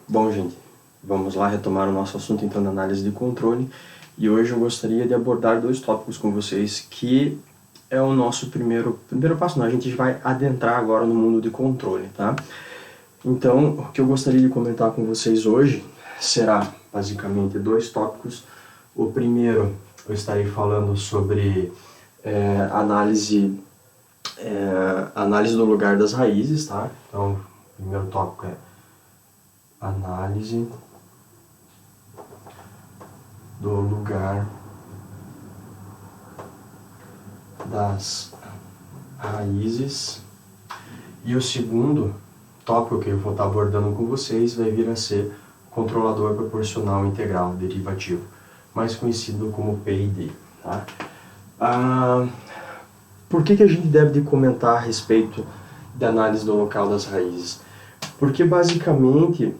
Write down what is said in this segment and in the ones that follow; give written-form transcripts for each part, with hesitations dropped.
Bom, gente, vamos lá retomar o nosso assunto então da análise de controle. E hoje eu gostaria de abordar dois tópicos com vocês, que é o nosso primeiro passo. A gente vai adentrar agora no mundo de controle, tá? Então, o que eu gostaria de comentar com vocês hoje será basicamente dois tópicos. O primeiro, eu estarei falando sobre análise do lugar das raízes, tá? Então, o primeiro tópico é análise do lugar das raízes. E o segundo tópico que eu vou estar abordando com vocês vai vir a ser controlador proporcional integral derivativo, mais conhecido como PID. Tá? Por que a gente deve de comentar a respeito da análise do local das raízes? Porque basicamente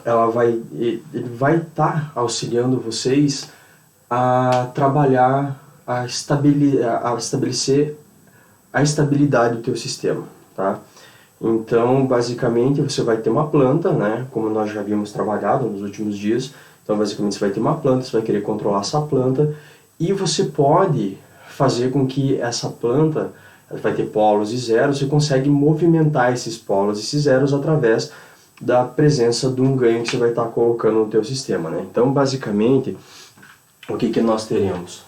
ele vai estar auxiliando vocês a trabalhar, a estabelecer a estabilidade do teu sistema, tá? Então, basicamente, você vai ter uma planta, né? Como nós já havíamos trabalhado nos últimos dias. Então, basicamente, você vai ter uma planta, você vai querer controlar essa planta e você pode fazer com que essa planta vai ter polos e zeros. Você consegue movimentar esses polos e esses zeros através da presença de um ganho que você vai estar colocando no teu sistema, né? Então, basicamente, o que nós teremos?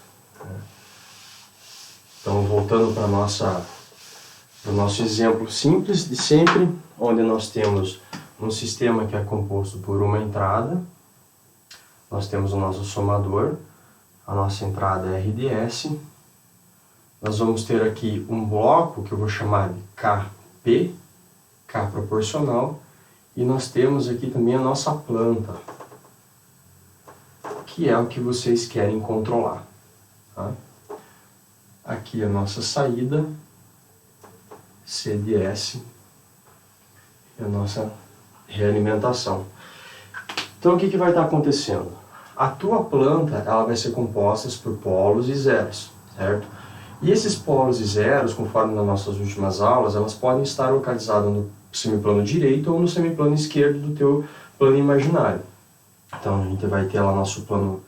Então, voltando para o nosso exemplo simples de sempre, onde nós temos um sistema que é composto por uma entrada, nós temos o nosso somador, a nossa entrada é RDS, nós vamos ter aqui um bloco que eu vou chamar de KP, K proporcional, e nós temos aqui também a nossa planta, que é o que vocês querem controlar. Tá? Aqui a nossa saída, CDS, e a nossa realimentação. Então o que vai estar acontecendo? A tua planta ela vai ser composta por polos e zeros, certo? E esses polos e zeros, conforme nas nossas últimas aulas, elas podem estar localizadas no semiplano direito ou no semiplano esquerdo do teu plano imaginário. Então a gente vai ter lá nosso plano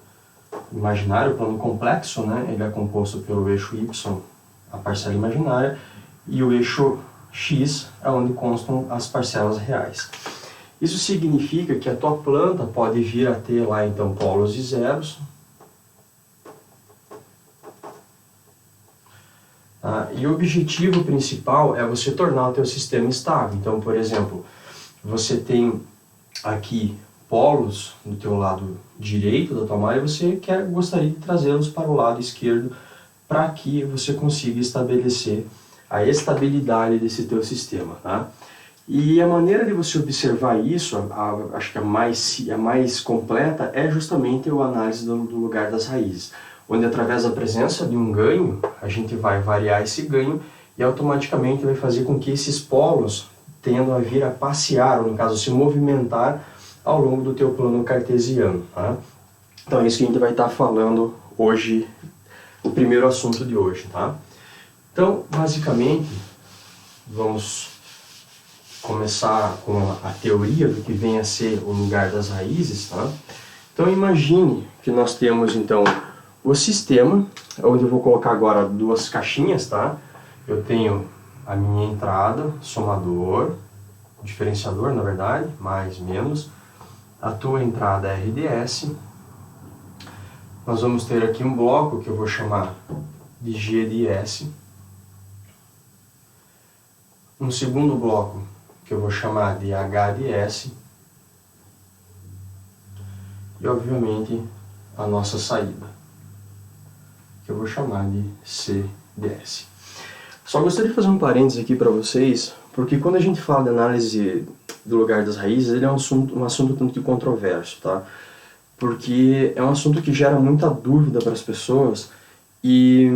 imaginário, o plano complexo, né? Ele é composto pelo eixo Y, a parcela imaginária, e o eixo X é onde constam as parcelas reais. Isso significa que a tua planta pode vir a ter lá então polos e zeros, e o objetivo principal é você tornar o teu sistema estável. Então, por exemplo, você tem aqui polos no teu lado direito da tua malha e você gostaria de trazê-los para o lado esquerdo para que você consiga estabelecer a estabilidade desse teu sistema. Tá? E a maneira de você observar isso, acho que a mais completa, é justamente a análise do lugar das raízes, onde através da presença de um ganho, a gente vai variar esse ganho e automaticamente vai fazer com que esses polos tendam a vir a passear, ou no caso se movimentar ao longo do teu plano cartesiano. Tá? Então é isso que a gente vai estar falando hoje, o primeiro assunto de hoje. Tá? Então, basicamente, vamos começar com a teoria do que vem a ser o lugar das raízes. Tá? Então imagine que nós temos então o sistema, onde eu vou colocar agora duas caixinhas, tá? Eu tenho a minha entrada, somador, diferenciador na verdade, mais, menos. A tua entrada é RDS. Nós vamos ter aqui um bloco que eu vou chamar de GDS. Um segundo bloco que eu vou chamar de HDS. E obviamente a nossa saída, que eu vou chamar de CDS. Só gostaria de fazer um parênteses aqui para vocês, porque quando a gente fala de análise do lugar das raízes, ele é um assunto tanto que controverso, tá? Porque é um assunto que gera muita dúvida para as pessoas e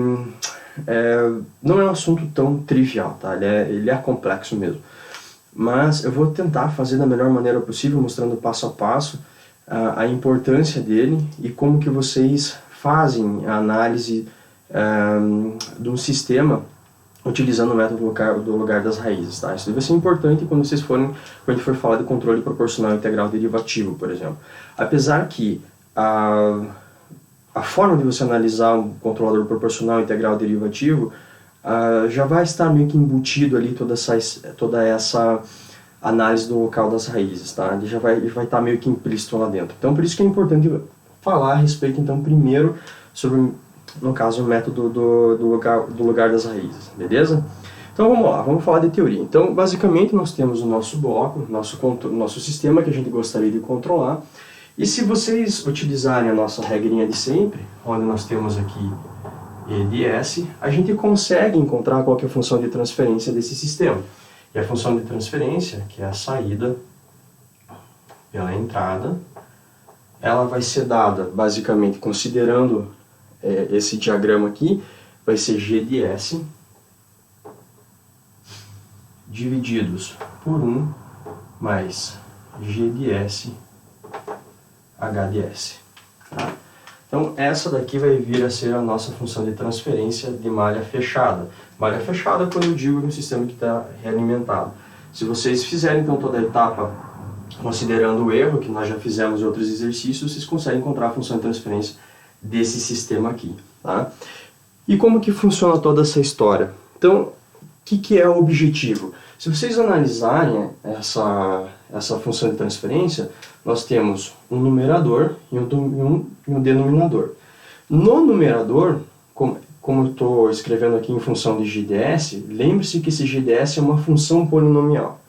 não é um assunto tão trivial, tá? Ele é complexo mesmo. Mas eu vou tentar fazer da melhor maneira possível, mostrando passo a passo a importância dele e como que vocês fazem a análise de um sistema utilizando o método do lugar das raízes, tá? Isso vai ser importante quando quando a gente for falar de controle proporcional integral derivativo, por exemplo. Apesar que a forma de você analisar um controlador proporcional integral derivativo já vai estar meio que embutido ali toda essa análise do local das raízes, tá? Ele já vai estar meio que implícito lá dentro. Então, por isso que é importante falar a respeito, então, primeiro sobre, no caso, o método do lugar das raízes, beleza? Então, vamos lá, vamos falar de teoria. Então, basicamente, nós temos o nosso bloco, nosso sistema que a gente gostaria de controlar. E se vocês utilizarem a nossa regrinha de sempre, onde nós temos aqui E de S, a gente consegue encontrar qual que é a função de transferência desse sistema. E a função de transferência, que é a saída pela entrada, ela vai ser dada, basicamente, considerando esse diagrama aqui, vai ser G de S divididos por 1 mais G de S H de S. Tá? Então, essa daqui vai vir a ser a nossa função de transferência de malha fechada. Malha fechada quando eu digo no sistema que está realimentado. Se vocês fizerem, então, toda a etapa considerando o erro, que nós já fizemos em outros exercícios, vocês conseguem encontrar a função de transferência desse sistema aqui. Tá? E como que funciona toda essa história? Então, o que é o objetivo? Se vocês analisarem essa função de transferência, nós temos um numerador e um denominador. No numerador, como eu estou escrevendo aqui em função de GDS, lembre-se que esse GDS é uma função polinomial.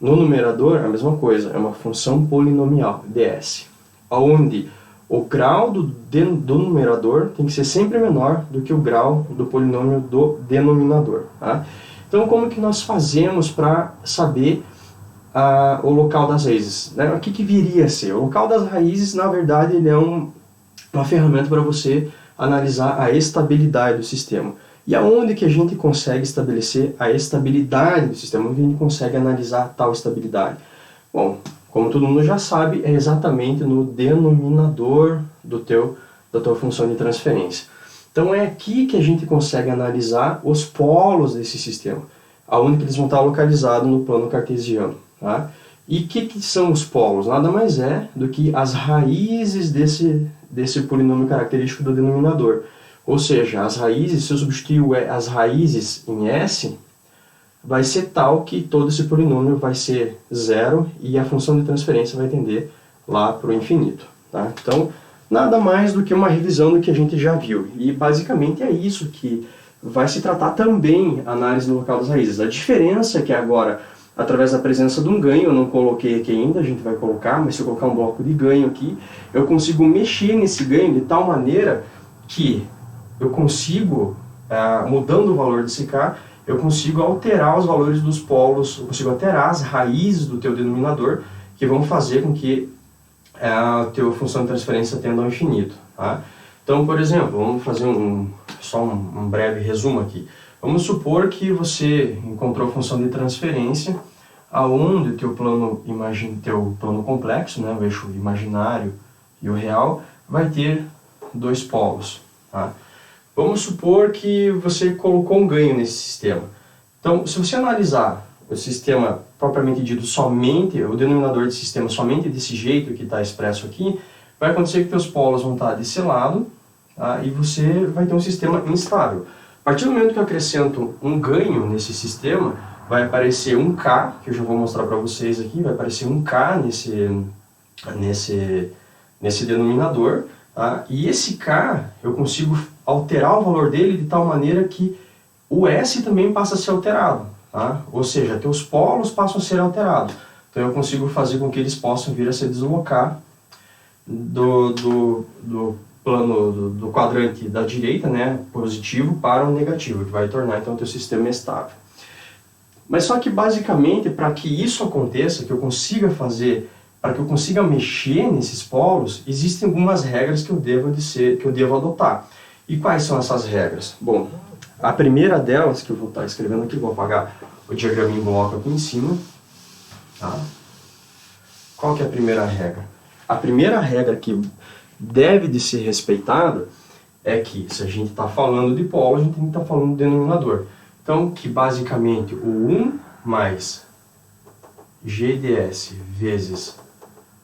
No numerador, a mesma coisa, é uma função polinomial, ds, onde o grau do numerador tem que ser sempre menor do que o grau do polinômio do denominador. Tá? Então, como que nós fazemos para saber o local das raízes? Né? O que viria a ser? O local das raízes, na verdade, ele é uma ferramenta para você analisar a estabilidade do sistema. E aonde que a gente consegue estabelecer a estabilidade do sistema? Onde a gente consegue analisar tal estabilidade? Bom, como todo mundo já sabe, é exatamente no denominador da tua função de transferência. Então é aqui que a gente consegue analisar os polos desse sistema, aonde que eles vão estar localizados no plano cartesiano. Tá? E o que são os polos? Nada mais é do que as raízes desse polinômio característico do denominador. Ou seja, as raízes, se eu substituir as raízes em S, vai ser tal que todo esse polinômio vai ser zero e a função de transferência vai tender lá para o infinito. Tá? Então, nada mais do que uma revisão do que a gente já viu. E basicamente é isso que vai se tratar também a análise do local das raízes. A diferença é que agora, através da presença de um ganho, eu não coloquei aqui ainda, a gente vai colocar, mas se eu colocar um bloco de ganho aqui, eu consigo mexer nesse ganho de tal maneira que eu consigo, mudando o valor desse K, eu consigo alterar os valores dos polos, eu consigo alterar as raízes do teu denominador, que vão fazer com que a tua função de transferência tenda ao infinito. Tá? Então, por exemplo, vamos fazer só um breve resumo aqui. Vamos supor que você encontrou a função de transferência aonde o teu plano complexo, né, o eixo imaginário e o real, vai ter dois polos. Tá? Vamos supor que você colocou um ganho nesse sistema. Então, se você analisar o sistema propriamente dito somente, o denominador do sistema somente desse jeito que está expresso aqui, vai acontecer que teus polos vão estar desse lado, tá? E você vai ter um sistema instável. A partir do momento que eu acrescento um ganho nesse sistema, vai aparecer um K, que eu já vou mostrar para vocês aqui, vai aparecer um K nesse denominador, tá? E esse K, eu consigo alterar o valor dele de tal maneira que o S também passa a ser alterado. Tá? Ou seja, teus polos passam a ser alterados. Então eu consigo fazer com que eles possam vir a se deslocar do plano do quadrante da direita, né, positivo, para o negativo, que vai tornar então o teu sistema estável. Mas só que basicamente, para que isso aconteça, que eu consiga fazer, para que eu consiga mexer nesses polos, existem algumas regras que eu devo adotar. E quais são essas regras? Bom, a primeira delas, que eu vou estar escrevendo aqui, vou apagar o diagrama em bloco aqui em cima. Tá? Qual que é a primeira regra? A primeira regra que deve de ser respeitada é que, se a gente está falando de polo, a gente tem que estar falando do denominador. Então, que basicamente o 1 mais GDS vezes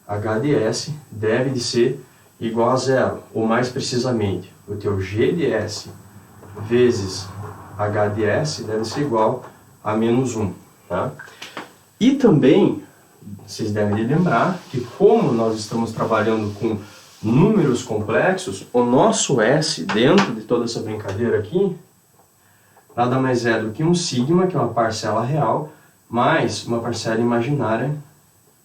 HDS deve de ser igual a zero, ou mais precisamente, o teu GDS vezes HDS deve ser igual a menos 1. Tá? E também, vocês devem lembrar que como nós estamos trabalhando com números complexos, o nosso S dentro de toda essa brincadeira aqui, nada mais é do que um sigma, que é uma parcela real, mais uma parcela imaginária,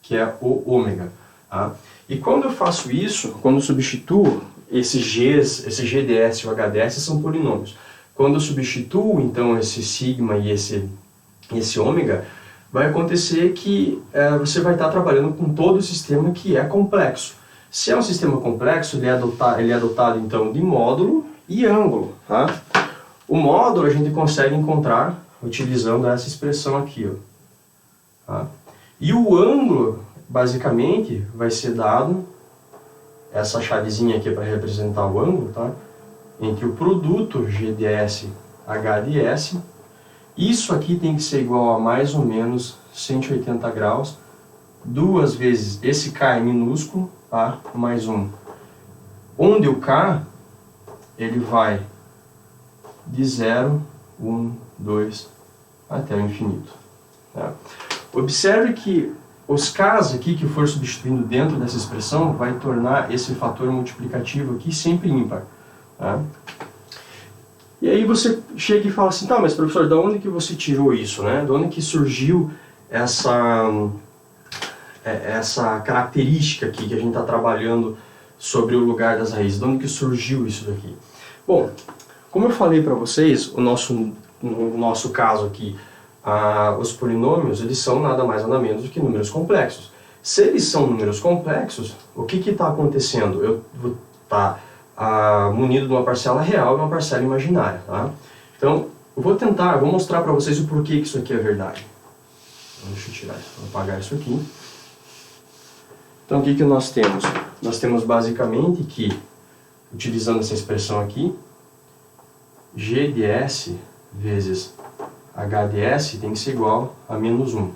que é o ômega. Tá? E quando eu faço isso, quando eu substituo esses Gs, esse GDS e o HDS são polinômios. Quando eu substituo então esse sigma e esse ômega, vai acontecer que você vai estar trabalhando com todo o sistema que é complexo. Se é um sistema complexo, ele é dotado então de módulo e ângulo. Tá? O módulo a gente consegue encontrar utilizando essa expressão aqui. Ó. Tá? E o ângulo, basicamente, vai ser dado, essa chavezinha aqui para representar o ângulo, tá? Entre o produto GDS HDS. Isso aqui tem que ser igual a mais ou menos 180 graus, duas vezes esse K é minúsculo, tá? Mais um. Onde o K, ele vai de 0, 1, 2, até o infinito. Tá? Observe que os K's aqui que for substituindo dentro dessa expressão vai tornar esse fator multiplicativo aqui sempre ímpar. Tá? E aí você chega e fala assim, tá, mas professor, de onde que você tirou isso, né? De onde que surgiu essa característica aqui que a gente está trabalhando sobre o lugar das raízes? De onde que surgiu isso daqui? Bom, como eu falei para vocês, no nosso caso aqui, os polinômios, eles são nada mais nada menos do que números complexos. Se eles são números complexos, o que está acontecendo? Eu vou estar munido de uma parcela real e uma parcela imaginária. Tá? Então, eu vou mostrar para vocês o porquê que isso aqui é verdade. Deixa eu tirar, vou apagar isso aqui. Então, o que nós temos? Nós temos basicamente que, utilizando essa expressão aqui, GDS vezes HDS tem que ser igual a menos 1.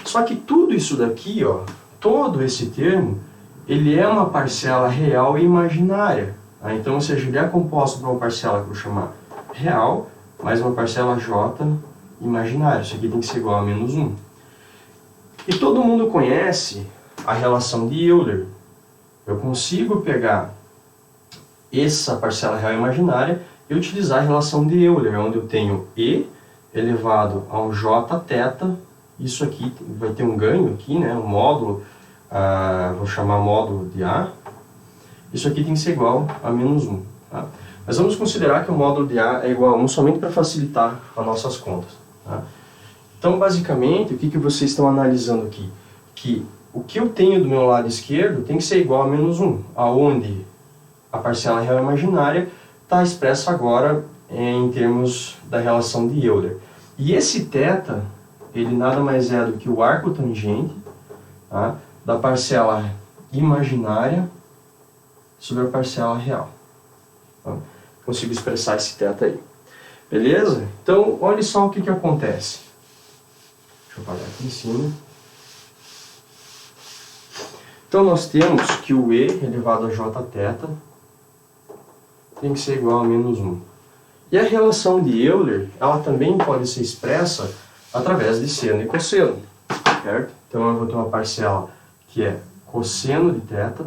Só que tudo isso daqui, ó, todo esse termo, ele é uma parcela real e imaginária. Tá? Então, ou seja, ele é composto por uma parcela que eu vou chamar real, mais uma parcela J imaginária. Isso aqui tem que ser igual a menos 1. E todo mundo conhece a relação de Euler. Eu consigo pegar essa parcela real e imaginária e utilizar a relação de Euler, onde eu tenho E elevado a um Jθ. Isso aqui vai ter um ganho aqui, né? Um módulo, vou chamar módulo de A. Isso aqui tem que ser igual a menos 1. Tá? Mas vamos considerar que o módulo de A é igual a 1 somente para facilitar as nossas contas. Tá? Então, basicamente, o que vocês estão analisando aqui? Que o que eu tenho do meu lado esquerdo tem que ser igual a menos 1, aonde a parcela real imaginária está expressa agora em termos da relação de Euler. E esse θ, ele nada mais é do que o arco tangente, tá, da parcela imaginária sobre a parcela real. Tá? Consigo expressar esse θ aí. Beleza? Então, olha só o que acontece. Deixa eu apagar aqui em cima. Então, nós temos que o E elevado a Jθ tem que ser igual a menos 1. E a relação de Euler, ela também pode ser expressa através de seno e cosseno, certo? Então eu vou ter uma parcela que é cosseno de θ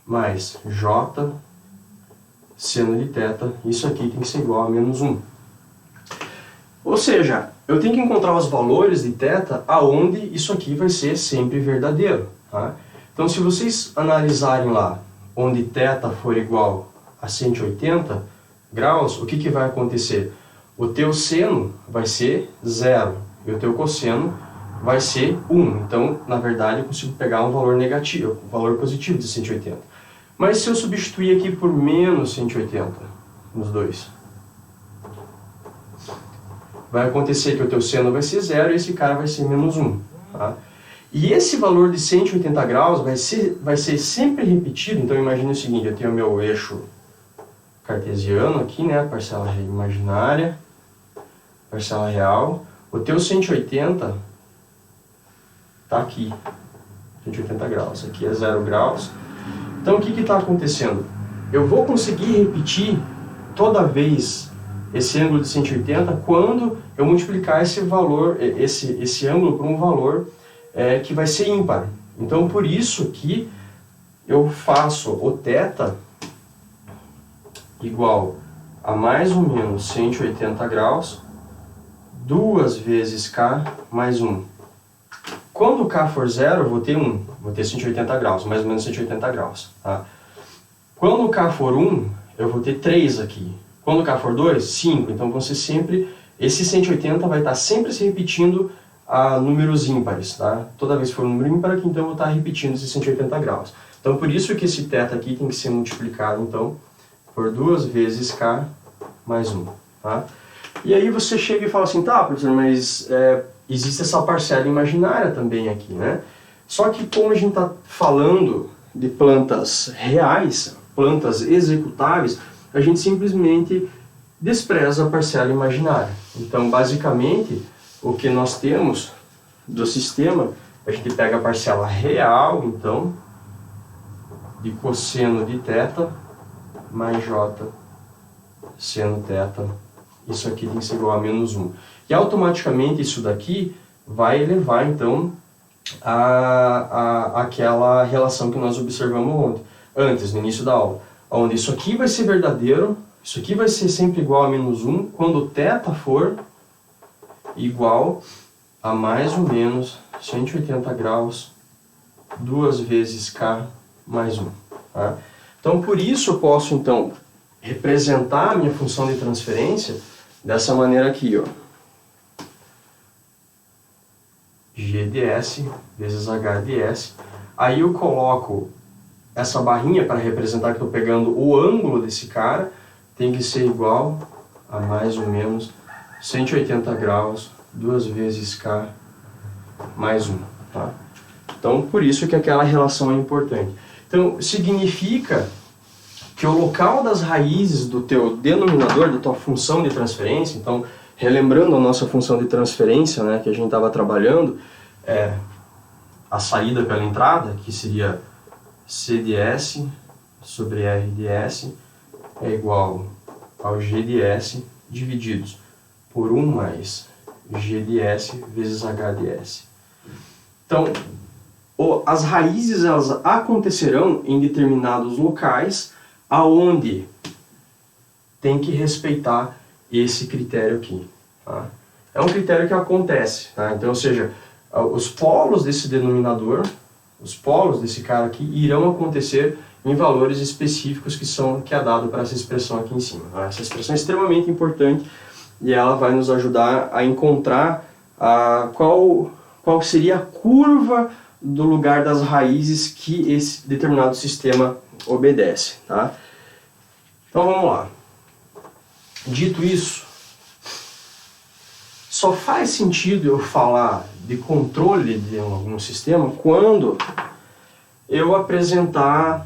mais J seno de θ, isso aqui tem que ser igual a menos 1. Ou seja, eu tenho que encontrar os valores de θ aonde isso aqui vai ser sempre verdadeiro. Tá? Então se vocês analisarem lá onde θ for igual a 180 graus, o que vai acontecer? O teu seno vai ser 0 e o teu cosseno vai ser 1. Então, na verdade, eu consigo pegar um valor negativo, um valor positivo de 180. Mas se eu substituir aqui por menos 180 nos dois, vai acontecer que o teu seno vai ser 0 e esse cara vai ser menos 1. Tá? E esse valor de 180 graus vai ser sempre repetido. Então, imagine o seguinte, eu tenho o meu eixo cartesiano aqui, né, a parcela imaginária, parcela real. O teu 180 está aqui, 180 graus. Aqui é 0 graus. Então o que está acontecendo? Eu vou conseguir repetir toda vez esse ângulo de 180 quando eu multiplicar esse valor, esse ângulo por um valor que vai ser ímpar. Então por isso que eu faço o θ igual a mais ou menos 180 graus, 2 vezes K mais 1. Quando K for 0, eu vou ter 1, vou ter 180 graus, mais ou menos 180 graus. Tá? Quando K for 1, eu vou ter 3 aqui. Quando K for 2, 5. Então vão ser sempre, esse 180 vai estar sempre se repetindo a números ímpares. Tá? Toda vez que for um número ímpar aqui, então eu vou estar repetindo esses 180 graus. Então por isso que esse θ aqui tem que ser multiplicado então, por 2 vezes K mais 1. Tá? E aí você chega e fala assim, tá, professor, mas existe essa parcela imaginária também aqui, né? Só que como a gente está falando de plantas reais, plantas executáveis, a gente simplesmente despreza a parcela imaginária. Então, basicamente, o que nós temos do sistema, a gente pega a parcela real, então, de cosseno de θ mais j seno θ. Isso aqui tem que ser igual a menos 1. E automaticamente isso daqui vai levar, então, àquela relação que nós observamos antes, no início da aula. Onde isso aqui vai ser verdadeiro, isso aqui vai ser sempre igual a menos 1, quando o θ for igual a mais ou menos 180 graus, 2 vezes K mais 1. Tá? Então, por isso eu posso, então, representar a minha função de transferência dessa maneira aqui, ó. G ds vezes H ds. Aí eu coloco essa barrinha para representar que estou pegando o ângulo desse cara, tem que ser igual a mais ou menos 180 graus, 2 vezes K mais 1. Tá? Então, por isso que aquela relação é importante. Então, significa que o local das raízes do teu denominador, da tua função de transferência, então, relembrando a nossa função de transferência, né, que a gente estava trabalhando, a saída pela entrada, que seria CDS sobre RDS, é igual ao GDS divididos por 1 mais GDS vezes HDS. Então, as raízes elas acontecerão em determinados locais aonde tem que respeitar esse critério aqui. Tá? É um critério que acontece. Tá? Então, ou seja, os polos desse denominador, os polos desse cara aqui, irão acontecer em valores específicos que é dado para essa expressão aqui em cima. Tá? Essa expressão é extremamente importante e ela vai nos ajudar a encontrar qual seria a curva do lugar das raízes que esse determinado sistema obedece. Tá? Então vamos lá. Dito isso, só faz sentido eu falar de controle de algum sistema quando eu apresentar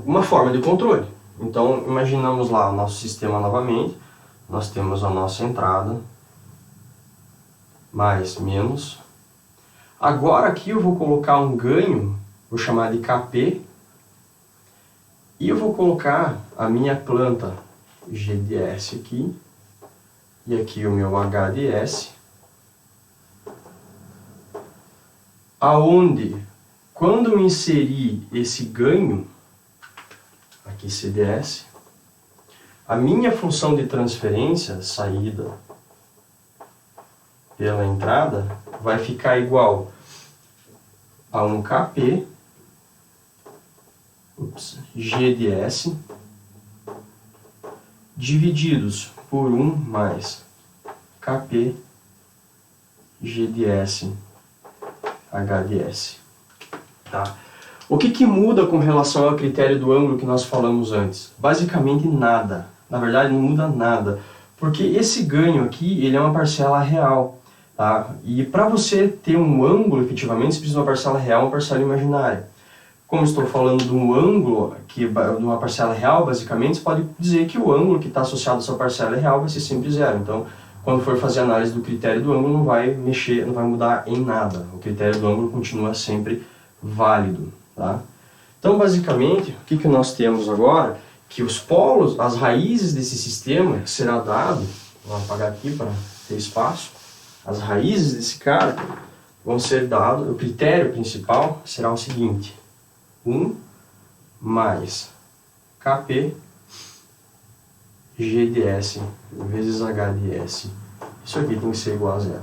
uma forma de controle. Então imaginamos lá o nosso sistema novamente, nós temos a nossa entrada, mais, menos. Agora aqui eu vou colocar um ganho, vou chamar de Kp, e eu vou colocar a minha planta GDS aqui, e aqui o meu HDS, aonde, quando eu inserir esse ganho, aqui CDS, a minha função de transferência, saída pela entrada, vai ficar igual a um Kp, GDS, divididos por 1 mais Kp, GDS, HDS. Tá? O que muda com relação ao critério do ângulo que nós falamos antes? Basicamente nada. Na verdade, não muda nada. Porque esse ganho aqui, ele é uma parcela real. Tá? E para você ter um ângulo, efetivamente, você precisa de uma parcela real e uma parcela imaginária. como estou falando de um ângulo, de uma parcela real, basicamente, você pode dizer que o ângulo que está associado a essa parcela real vai ser sempre zero. Então, quando for fazer a análise do critério do ângulo, não vai mexer, não vai mudar em nada. O critério do ângulo continua sempre válido. Tá? Então, basicamente, o que nós temos agora? Que os polos, as raízes desse sistema, que será dado, vou apagar aqui para ter espaço, as raízes desse cara vão ser dados, o critério principal será o seguinte: 1 mais Kp GdS vezes HdS. Isso aqui tem que ser igual a zero.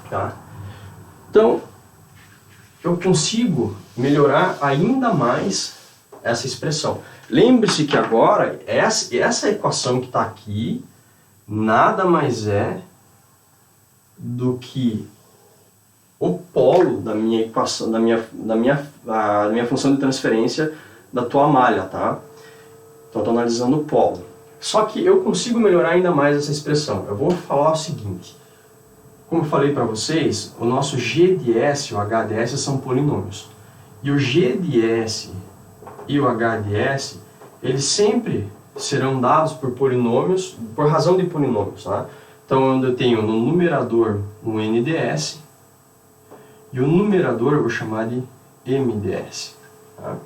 Tá? Então, eu consigo melhorar ainda mais essa expressão. Lembre-se que agora, essa equação que está aqui, nada mais é do que o polo da minha equação, da minha função de transferência da tua malha, tá? Então, estou analisando o polo. Só que eu consigo melhorar ainda mais essa expressão. Eu vou falar o seguinte. Como eu falei para vocês, o nosso GdS e o HdS são polinômios. E o GdS e o HdS, eles sempre serão dados por polinômios, por razão de polinômios, tá? Então, eu tenho no numerador um NDS e o numerador eu vou chamar de MDS. Tá?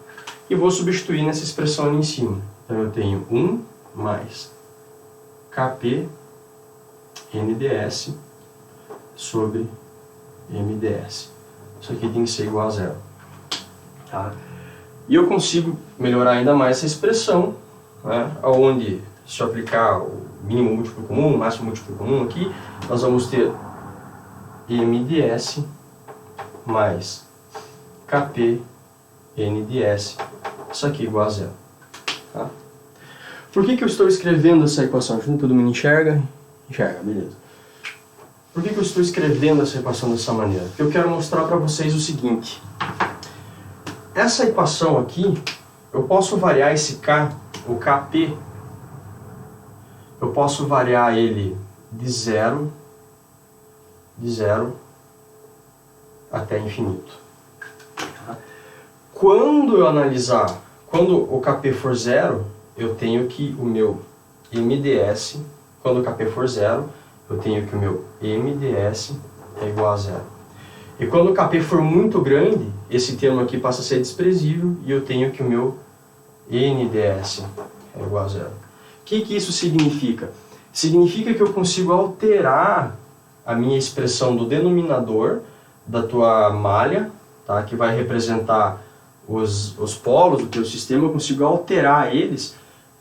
E vou substituir nessa expressão ali em cima. Então, eu tenho 1 mais Kp NDS sobre MDS. Isso aqui tem que ser igual a zero. Tá? E eu consigo melhorar ainda mais essa expressão, né, onde, se eu aplicar o mínimo múltiplo comum, o máximo múltiplo comum aqui, nós vamos ter MDS mais Kp NDS, isso aqui igual a zero. Tá? Por que eu estou escrevendo essa equação? Todo mundo enxerga? Enxerga, beleza. Por que eu estou escrevendo essa equação dessa maneira? Porque eu quero mostrar para vocês o seguinte. Essa equação aqui, eu posso variar esse K, o Kp, eu posso variar ele de zero até infinito. Quando eu analisar, quando o Kp for zero, eu tenho que o meu MDS, quando o Kp for zero, eu tenho que o meu MDS é igual a zero. E quando o Kp for muito grande, esse termo aqui passa a ser desprezível e eu tenho que o meu NDS é igual a zero. O que isso significa? Significa que eu consigo alterar a minha expressão do denominador da tua malha, tá? Que vai representar os polos do teu sistema, eu consigo alterar eles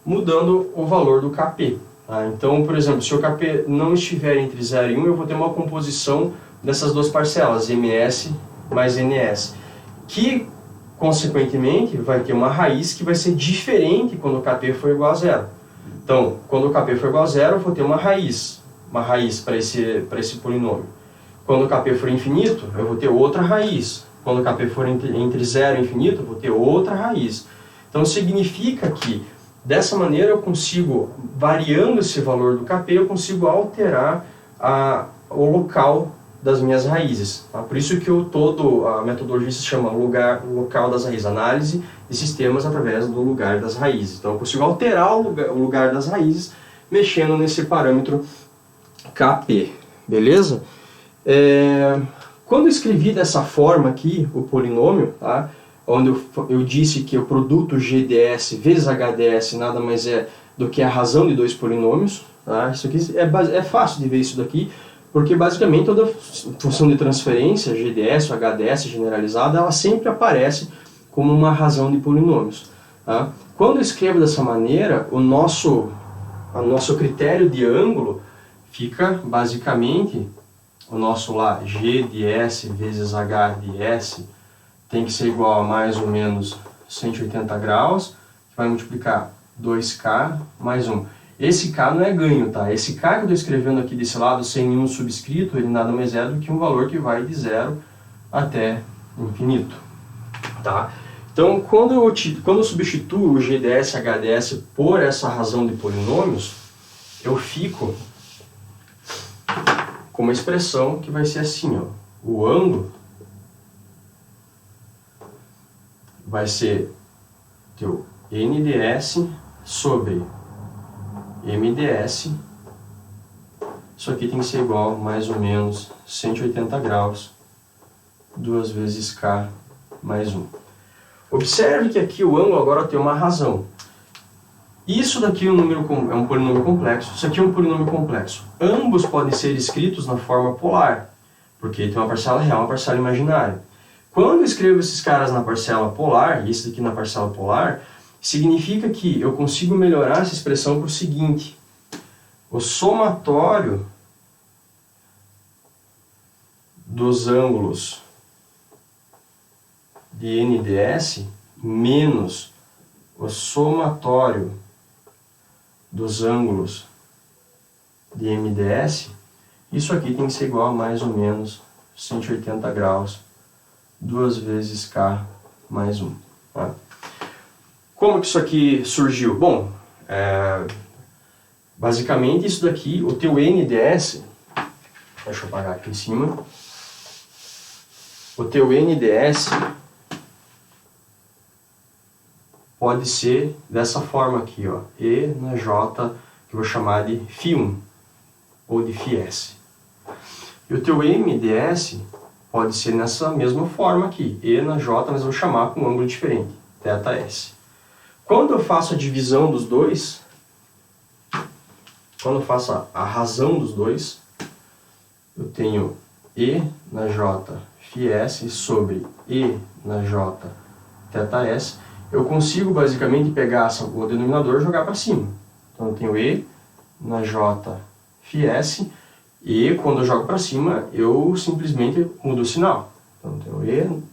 mudando o valor do Kp. Tá? Então, por exemplo, se o Kp não estiver entre 0 e 1, eu vou ter uma composição dessas duas parcelas, MS mais NS, que, consequentemente, vai ter uma raiz que vai ser diferente quando o Kp for igual a zero. Então, quando o Kp for igual a zero, eu vou ter uma raiz para esse polinômio. Quando o Kp for infinito, eu vou ter outra raiz. Quando o Kp for entre 0 e infinito, eu vou ter outra raiz. Então, significa que, dessa maneira, eu consigo, variando esse valor do Kp, eu consigo alterar o local das minhas raízes. Tá? Por isso que a metodologia se chama local das raízes, análise de sistemas através do lugar das raízes. Então eu consigo alterar o lugar das raízes mexendo nesse parâmetro Kp, beleza? Quando eu escrevi dessa forma aqui, o polinômio, tá? Onde eu disse que o produto GdS vezes HdS nada mais é do que a razão de dois polinômios, tá? Isso aqui é fácil de ver isso daqui, porque basicamente toda função de transferência, GdS ou HdS generalizada, ela sempre aparece como uma razão de polinômios. Tá? Quando eu escrevo dessa maneira, o nosso critério de ângulo fica basicamente, o nosso lá, GdS vezes HdS tem que ser igual a mais ou menos 180 graus, que vai multiplicar 2K mais 1. Esse K não é ganho, tá? Esse K que eu estou escrevendo aqui desse lado, sem nenhum subscrito, ele nada mais é do que um valor que vai de zero até infinito, tá? Então, quando eu substituo o GdS e HdS por essa razão de polinômios, eu fico com uma expressão que vai ser assim, ó, o ângulo vai ser teu NDS sobre MDS. Isso aqui tem que ser igual a mais ou menos 180 graus, 2 vezes K mais 1. Observe que aqui o ângulo agora tem uma razão. Isso daqui é um polinômio complexo, isso aqui é um polinômio complexo. Ambos podem ser escritos na forma polar, porque tem uma parcela real e uma parcela imaginária. Quando eu escrevo esses caras na parcela polar, e esse daqui na parcela polar, significa que eu consigo melhorar essa expressão para o seguinte: o somatório dos ângulos de NDS menos o somatório dos ângulos de MDS, isso aqui tem que ser igual a mais ou menos 180 graus, 2 vezes K mais 1. Tá? Como que isso aqui surgiu? Bom, basicamente isso daqui, o teu NDS, deixa eu apagar aqui em cima, o teu NDS pode ser dessa forma aqui, ó, E na J, que eu vou chamar de φ1, ou de φs. E o teu MDS pode ser nessa mesma forma aqui, E na J, mas eu vou chamar com um ângulo diferente, θs. Quando eu faço a divisão dos dois, quando eu faço a razão dos dois, eu tenho E na J φs sobre E na J θs. Eu consigo basicamente pegar o denominador e jogar para cima. Então eu tenho E na J φs, e quando eu jogo para cima, eu simplesmente mudo o sinal. Então eu tenho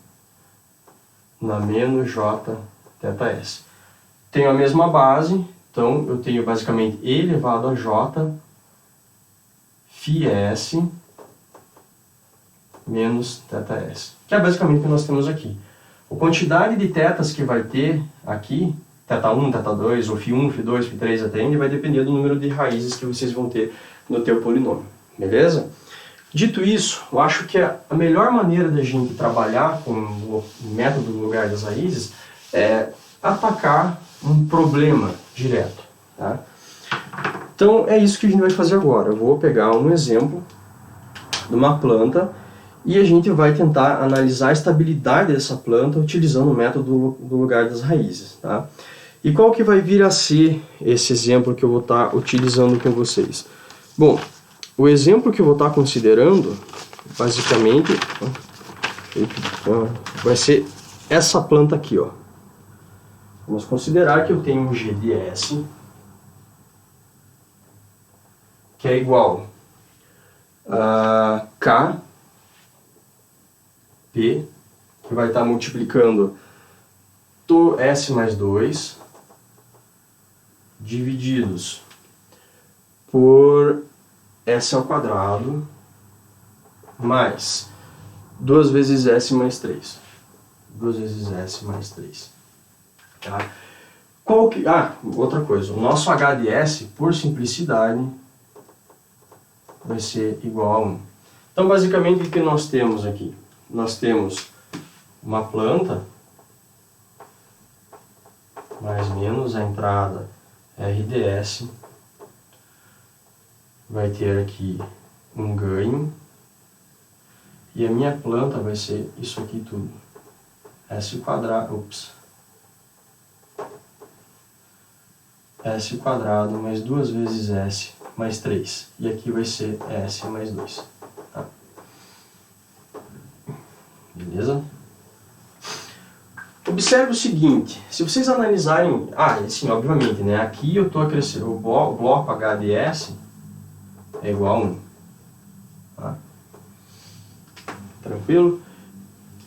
E na menos J θs. Tenho a mesma base, então eu tenho basicamente E elevado a J φs menos θs, que é basicamente o que nós temos aqui. A quantidade de tetas que vai ter aqui, θ1, θ2, ou φ1, φ2, φ3 até n, vai depender do número de raízes que vocês vão ter no teu polinômio, beleza? Dito isso, eu acho que a melhor maneira da gente trabalhar com o método do lugar das raízes é atacar um problema direto, tá? Então é isso que a gente vai fazer agora. Eu vou pegar um exemplo de uma planta e a gente vai tentar analisar a estabilidade dessa planta utilizando o método do lugar das raízes, tá? E qual que vai vir a ser esse exemplo que eu vou estar utilizando com vocês? Bom, o exemplo que eu vou estar considerando, basicamente, vai ser essa planta aqui, ó. Vamos considerar que eu tenho um G de S, que é igual a K P, que vai estar multiplicando S mais 2, divididos por S ao quadrado, mais 2 vezes S mais 3. 2 vezes S mais 3. Tá? Outra coisa, o nosso H de S, por simplicidade, vai ser igual a 1. Então, basicamente, o que nós temos aqui? Nós temos uma planta, mais menos a entrada RDS, vai ter aqui um ganho, e a minha planta vai ser isso aqui tudo, S quadrado, S quadrado mais 2 vezes S mais 3, e aqui vai ser S mais 2. Tá? Beleza? Observe o seguinte, se vocês analisarem, sim, obviamente, né? Aqui eu estou acrescentando, o bloco H de S é igual a 1. Tá? Tranquilo?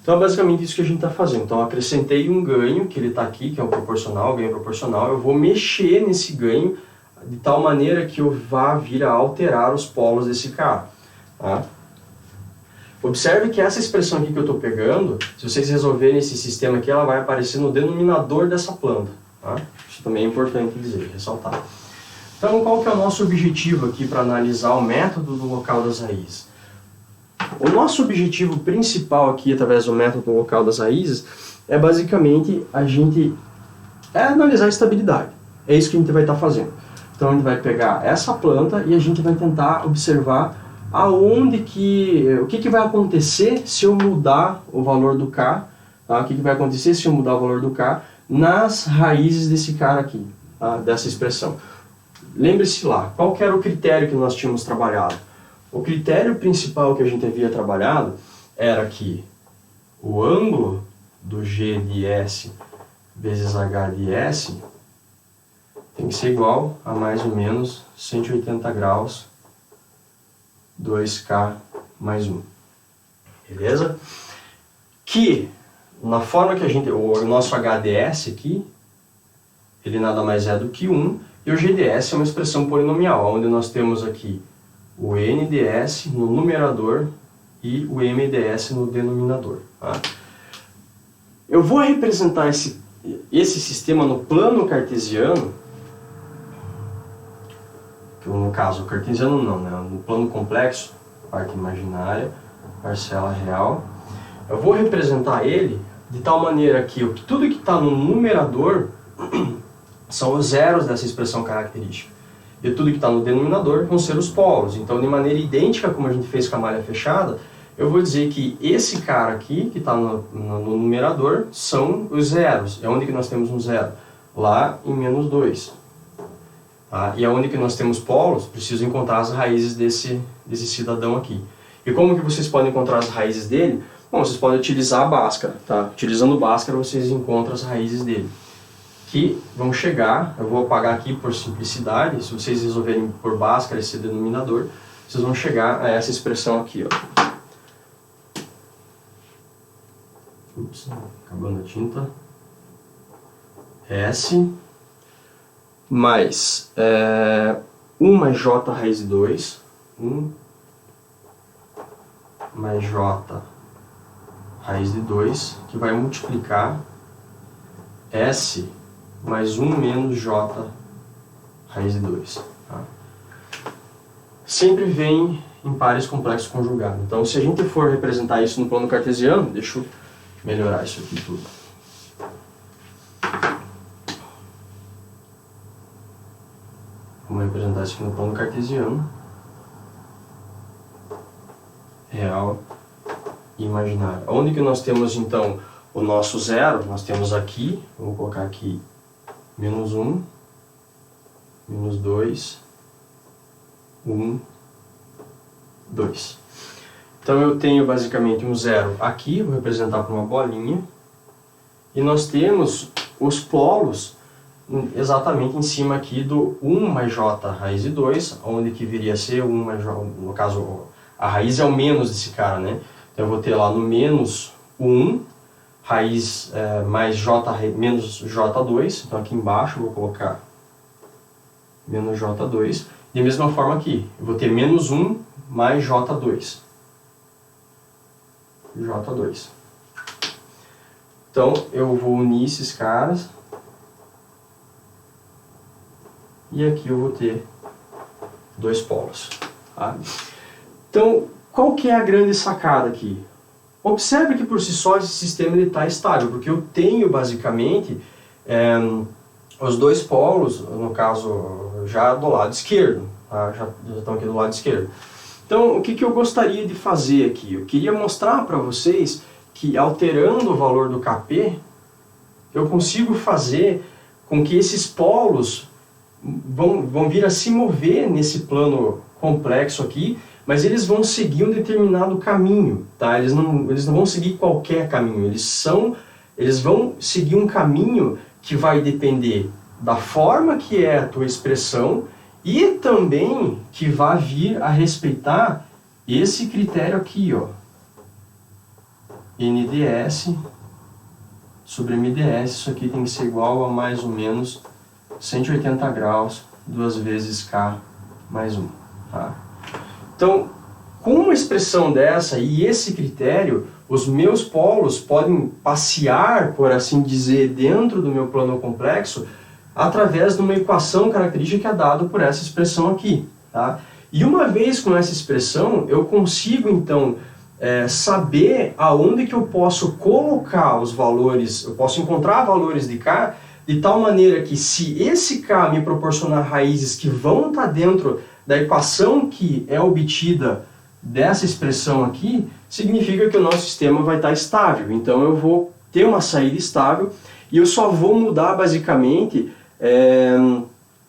Então é basicamente isso que a gente está fazendo. Então eu acrescentei um ganho, que ele está aqui, que é o proporcional, ganho proporcional. Eu vou mexer nesse ganho de tal maneira que eu vá vir a alterar os polos desse cara. Tá? Observe que essa expressão aqui que eu estou pegando, se vocês resolverem esse sistema aqui, ela vai aparecer no denominador dessa planta. Tá? Isso também é importante dizer, ressaltar. Então, qual que é o nosso objetivo aqui para analisar o método do local das raízes? O nosso objetivo principal aqui, através do método local das raízes, é basicamente a gente analisar a estabilidade. É isso que a gente vai estar fazendo. Então a gente vai pegar essa planta e a gente vai tentar observar o que vai acontecer se eu mudar o valor do K, tá? O que vai acontecer se eu mudar o valor do K nas raízes desse cara aqui, tá? Dessa expressão. Lembre-se lá, qual que era o critério que nós tínhamos trabalhado? O critério principal que a gente havia trabalhado era que o ângulo do G de S vezes H de S tem que ser igual a mais ou menos 180 graus 2K mais 1. Beleza? Que, na forma que a gente... O nosso HDS aqui, ele nada mais é do que 1, e o GDS é uma expressão polinomial, onde nós temos aqui o NDS no numerador e o MDS no denominador. Tá? Eu vou representar esse sistema no plano cartesiano, que no caso o cartesiano não, né? No plano complexo, parte imaginária, parcela real. Eu vou representar ele de tal maneira que tudo que está no numerador são os zeros dessa expressão característica. E tudo que está no denominador vão ser os polos. Então, de maneira idêntica como a gente fez com a malha fechada, eu vou dizer que esse cara aqui, que está no numerador, são os zeros. É onde que nós temos um zero? Lá em menos 2. Tá? E aonde que nós temos polos, preciso encontrar as raízes desse cidadão aqui. E como que vocês podem encontrar as raízes dele? Bom, vocês podem utilizar a Bhaskara. Tá? Utilizando o Bhaskara, vocês encontram as raízes dele. Que vão chegar, eu vou apagar aqui por simplicidade, se vocês resolverem por Bhaskara esse denominador, vocês vão chegar a essa expressão aqui, ó. Ups, acabando a tinta. S mais 1 mais J raiz de 2, 1 mais J raiz de 2, que vai multiplicar S mais 1 menos J raiz de 2. Tá? Sempre vem em pares complexos conjugados. Então, se a gente for representar isso no plano cartesiano, deixa eu melhorar isso aqui tudo. Vamos representar isso aqui no plano cartesiano. Real e imaginário. Onde que nós temos, então, o nosso zero? Nós temos aqui, vamos colocar aqui, menos 1, menos 2, 1, 2. Então eu tenho basicamente um zero aqui, vou representar por uma bolinha, e nós temos os polos exatamente em cima aqui do 1 mais J raiz de 2, onde que viria a ser 1 mais J, no caso a raiz é o menos desse cara, né? Então eu vou ter lá no menos 1, raiz mais J menos J2, então aqui embaixo eu vou colocar menos J2, e da mesma forma aqui, eu vou ter menos 1 mais J2. J2. Então eu vou unir esses caras, e aqui eu vou ter dois polos. Tá? Então, qual que é a grande sacada aqui? Observe que por si só esse sistema está estável, porque eu tenho basicamente os dois polos, no caso já do lado esquerdo, tá? já estão aqui do lado esquerdo. Então o que eu gostaria de fazer aqui? Eu queria mostrar para vocês que alterando o valor do Kp, eu consigo fazer com que esses polos vão vir a se mover nesse plano complexo aqui, mas eles vão seguir um determinado caminho, tá? Eles não vão seguir qualquer caminho, eles vão seguir um caminho que vai depender da forma que é a tua expressão e também que vai vir a respeitar esse critério aqui, ó. NDS sobre MDS, isso aqui tem que ser igual a mais ou menos 180 graus, 2 vezes K mais 1. Tá? Então, com uma expressão dessa e esse critério, os meus polos podem passear, por assim dizer, dentro do meu plano complexo através de uma equação característica que é dada por essa expressão aqui. Tá? E uma vez com essa expressão, eu consigo então saber aonde que eu posso colocar os valores, eu posso encontrar valores de K, de tal maneira que se esse K me proporcionar raízes que vão estar dentro da equação que é obtida dessa expressão aqui, significa que o nosso sistema vai estar estável. Então eu vou ter uma saída estável e eu só vou mudar basicamente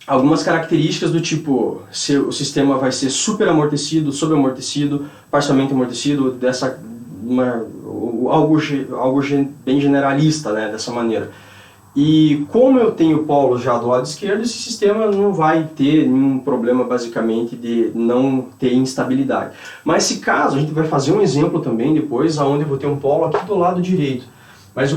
algumas características do tipo se o sistema vai ser superamortecido, subamortecido, parcialmente amortecido, algo bem generalista, né, dessa maneira. E como eu tenho polos já do lado esquerdo, esse sistema não vai ter nenhum problema basicamente de não ter instabilidade. Mas se caso, a gente vai fazer um exemplo também depois, onde eu vou ter um polo aqui do lado direito. Mas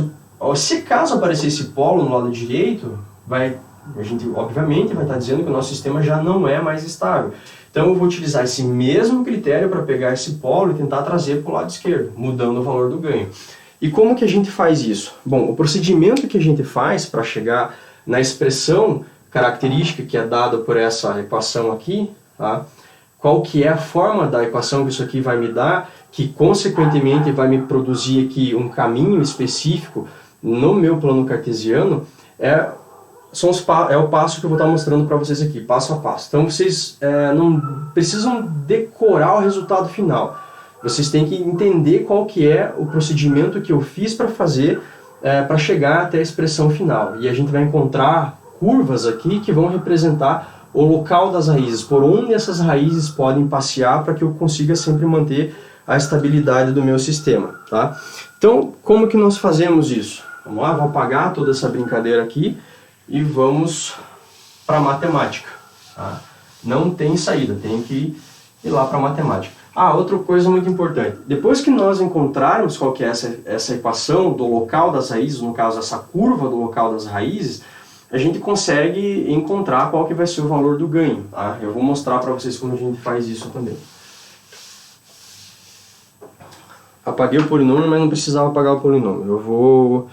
se caso aparecer esse polo no lado direito, a gente obviamente vai estar dizendo que o nosso sistema já não é mais estável. Então eu vou utilizar esse mesmo critério para pegar esse polo e tentar trazer para o lado esquerdo, mudando o valor do ganho. E como que a gente faz isso? Bom, o procedimento que a gente faz para chegar na expressão característica que é dada por essa equação aqui, tá? Qual que é a forma da equação que isso aqui vai me dar, que consequentemente vai me produzir aqui um caminho específico no meu plano cartesiano, é o passo que eu vou estar mostrando para vocês aqui, passo a passo. Então vocês não precisam decorar o resultado final. Vocês têm que entender qual que é o procedimento que eu fiz para fazer para chegar até a expressão final. E a gente vai encontrar curvas aqui que vão representar o local das raízes, por onde essas raízes podem passear para que eu consiga sempre manter a estabilidade do meu sistema. Tá? Então, como que nós fazemos isso? Vamos lá, vou apagar toda essa brincadeira aqui e vamos para a matemática. Tá? Não tem saída, tem que ir lá para a matemática. Outra coisa muito importante. Depois que nós encontrarmos qual que é essa equação do local das raízes, no caso essa curva do local das raízes, a gente consegue encontrar qual que vai ser o valor do ganho. Tá? Eu vou mostrar para vocês como a gente faz isso também. Apaguei o polinômio, mas não precisava apagar o polinômio.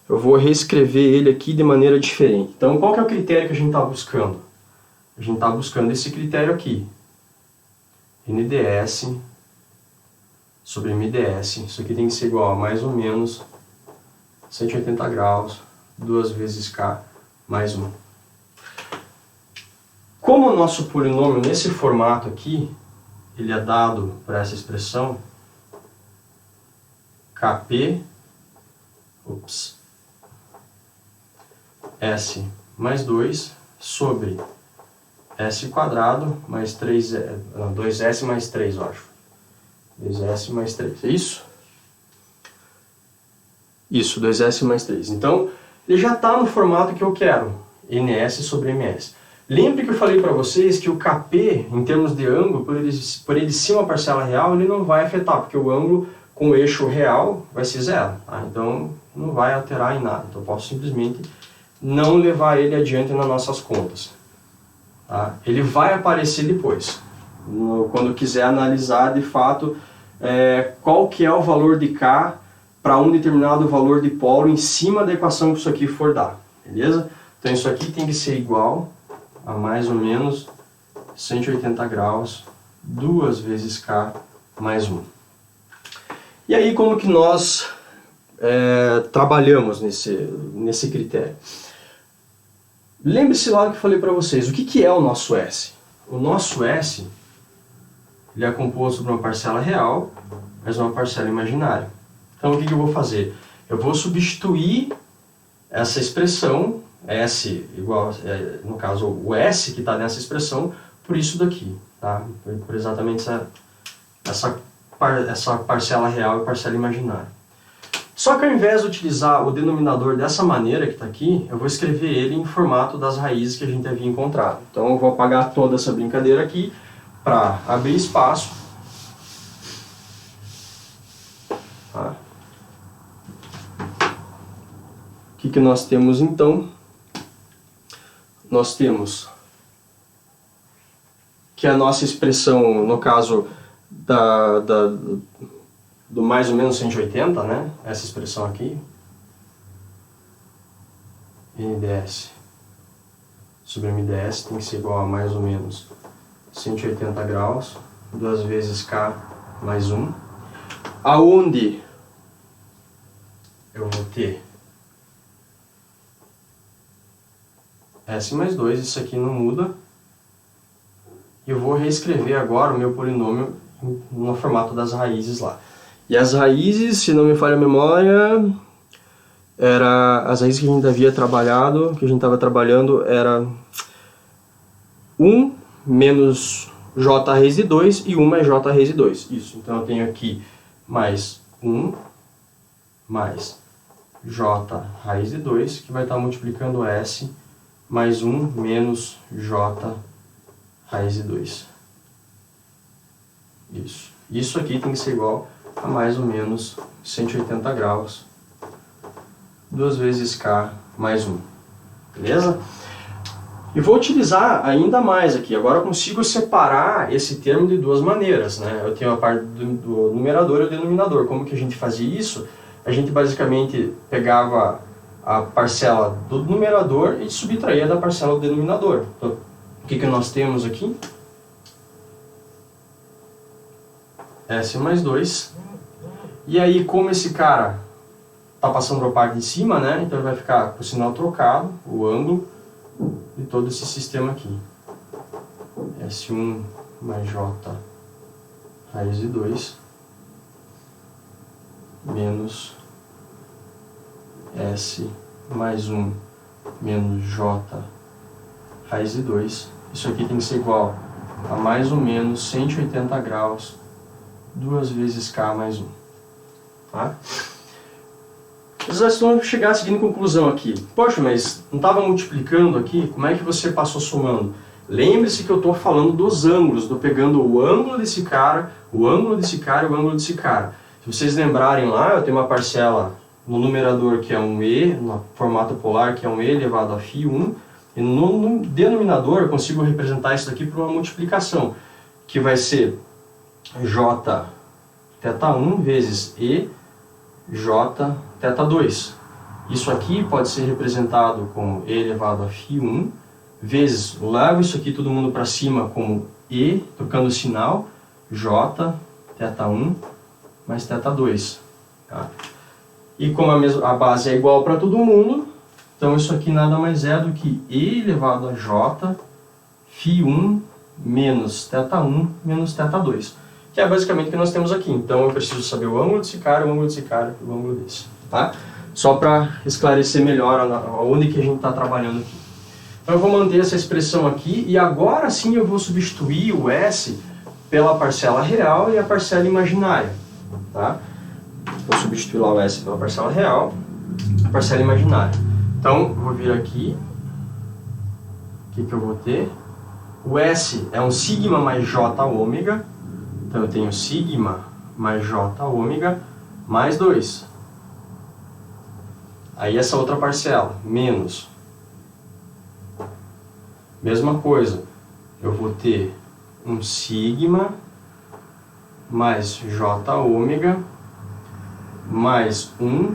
Eu vou reescrever ele aqui de maneira diferente. Então, qual que é o critério que a gente está buscando? A gente está buscando esse critério aqui. NDS sobre MDS. Isso aqui tem que ser igual a mais ou menos 180 graus, 2 vezes K mais 1. Como o nosso polinômio nesse formato aqui, ele é dado para essa expressão KP S mais 2 sobre S quadrado mais 2S mais 3, eu acho. 2S mais 3, é isso? Isso, 2S mais 3. Então, ele já está no formato que eu quero, NS sobre MS. Lembre que eu falei para vocês que o KP, em termos de ângulo, por ele ser uma parcela real, ele não vai afetar, porque o ângulo com o eixo real vai ser zero. Tá? Então, não vai alterar em nada. Então, eu posso simplesmente não levar ele adiante nas nossas contas. Tá? Ele vai aparecer depois, quando quiser analisar de fato qual que é o valor de K para um determinado valor de polo em cima da equação que isso aqui for dar, beleza? Então isso aqui tem que ser igual a mais ou menos 180 graus, 2 vezes K mais 1. E aí como que nós trabalhamos nesse critério? Lembre-se lá do que eu falei para vocês, o que é o nosso S? O nosso S ele é composto por uma parcela real, mais uma parcela imaginária. Então o que eu vou fazer? Eu vou substituir essa expressão, S igual, no caso o S que está nessa expressão, por isso daqui, tá? Por exatamente essa parcela real e parcela imaginária. Só que ao invés de utilizar o denominador dessa maneira que está aqui, eu vou escrever ele em formato das raízes que a gente havia encontrado. Então eu vou apagar toda essa brincadeira aqui para abrir espaço. Tá? O que nós temos então? Nós temos que a nossa expressão, no caso do mais ou menos 180, né? Essa expressão aqui, NDS sobre MDS tem que ser igual a mais ou menos 180 graus, 2 vezes K mais 1. aonde eu vou ter S mais 2, isso aqui não muda. Eu vou reescrever agora o meu polinômio no formato das raízes lá. E as raízes, se não me falha a memória, as raízes que a gente havia trabalhado, que a gente estava trabalhando, era 1 menos j raiz de 2 e 1 mais j raiz de 2. Isso, então eu tenho aqui mais 1 mais j raiz de 2, que vai estar multiplicando s mais 1 menos j raiz de 2. Isso. Isso aqui tem que ser igual a mais ou menos 180 graus, 2 vezes k mais 1. Beleza? E vou utilizar ainda mais aqui. Agora eu consigo separar esse termo de duas maneiras, né? Eu tenho a parte do numerador e o denominador. Como que a gente fazia isso? A gente basicamente pegava a parcela do numerador e subtraía da parcela do denominador. Então, o que nós temos aqui? S mais 2. E aí, como esse cara está passando para a parte de cima, né? Então ele vai ficar com o sinal trocado, o ângulo de todo esse sistema aqui. S1 mais J raiz de 2 menos S mais 1 menos J raiz de 2. Isso aqui tem que ser igual a mais ou menos 180 graus, 2 vezes K mais 1. Tá? Vocês vão chegar à seguinte conclusão aqui. Poxa, mas não estava multiplicando aqui? Como é que você passou somando? Lembre-se que eu estou falando dos ângulos. Estou pegando o ângulo desse cara, o ângulo desse cara e o ângulo desse cara. Se vocês lembrarem lá, eu tenho uma parcela no numerador que é um e, no formato polar que é um e elevado a φ1. E no denominador eu consigo representar isso daqui por uma multiplicação, que vai ser j θ1 vezes e j θ2. Isso aqui pode ser representado como e elevado a φ1 vezes, levo isso aqui todo mundo para cima como e, trocando o sinal, j θ1 mais θ2. Tá? E como a base é igual para todo mundo, então isso aqui nada mais é do que e elevado a j φ1 menos θ1 menos θ2. Que é basicamente o que nós temos aqui. Então eu preciso saber o ângulo desse cara, o ângulo desse cara e o ângulo desse. Tá? Só para esclarecer melhor onde que a gente está trabalhando aqui. Então eu vou manter essa expressão aqui e agora sim eu vou substituir o S pela parcela real e a parcela imaginária. Tá? Vou substituir lá o S pela parcela real e a parcela imaginária. Então eu vou vir aqui. O que eu vou ter? O S é um sigma mais J ômega. Então eu tenho sigma mais J ômega mais 2. Aí essa outra parcela, menos. Mesma coisa, eu vou ter um sigma mais J ômega mais 1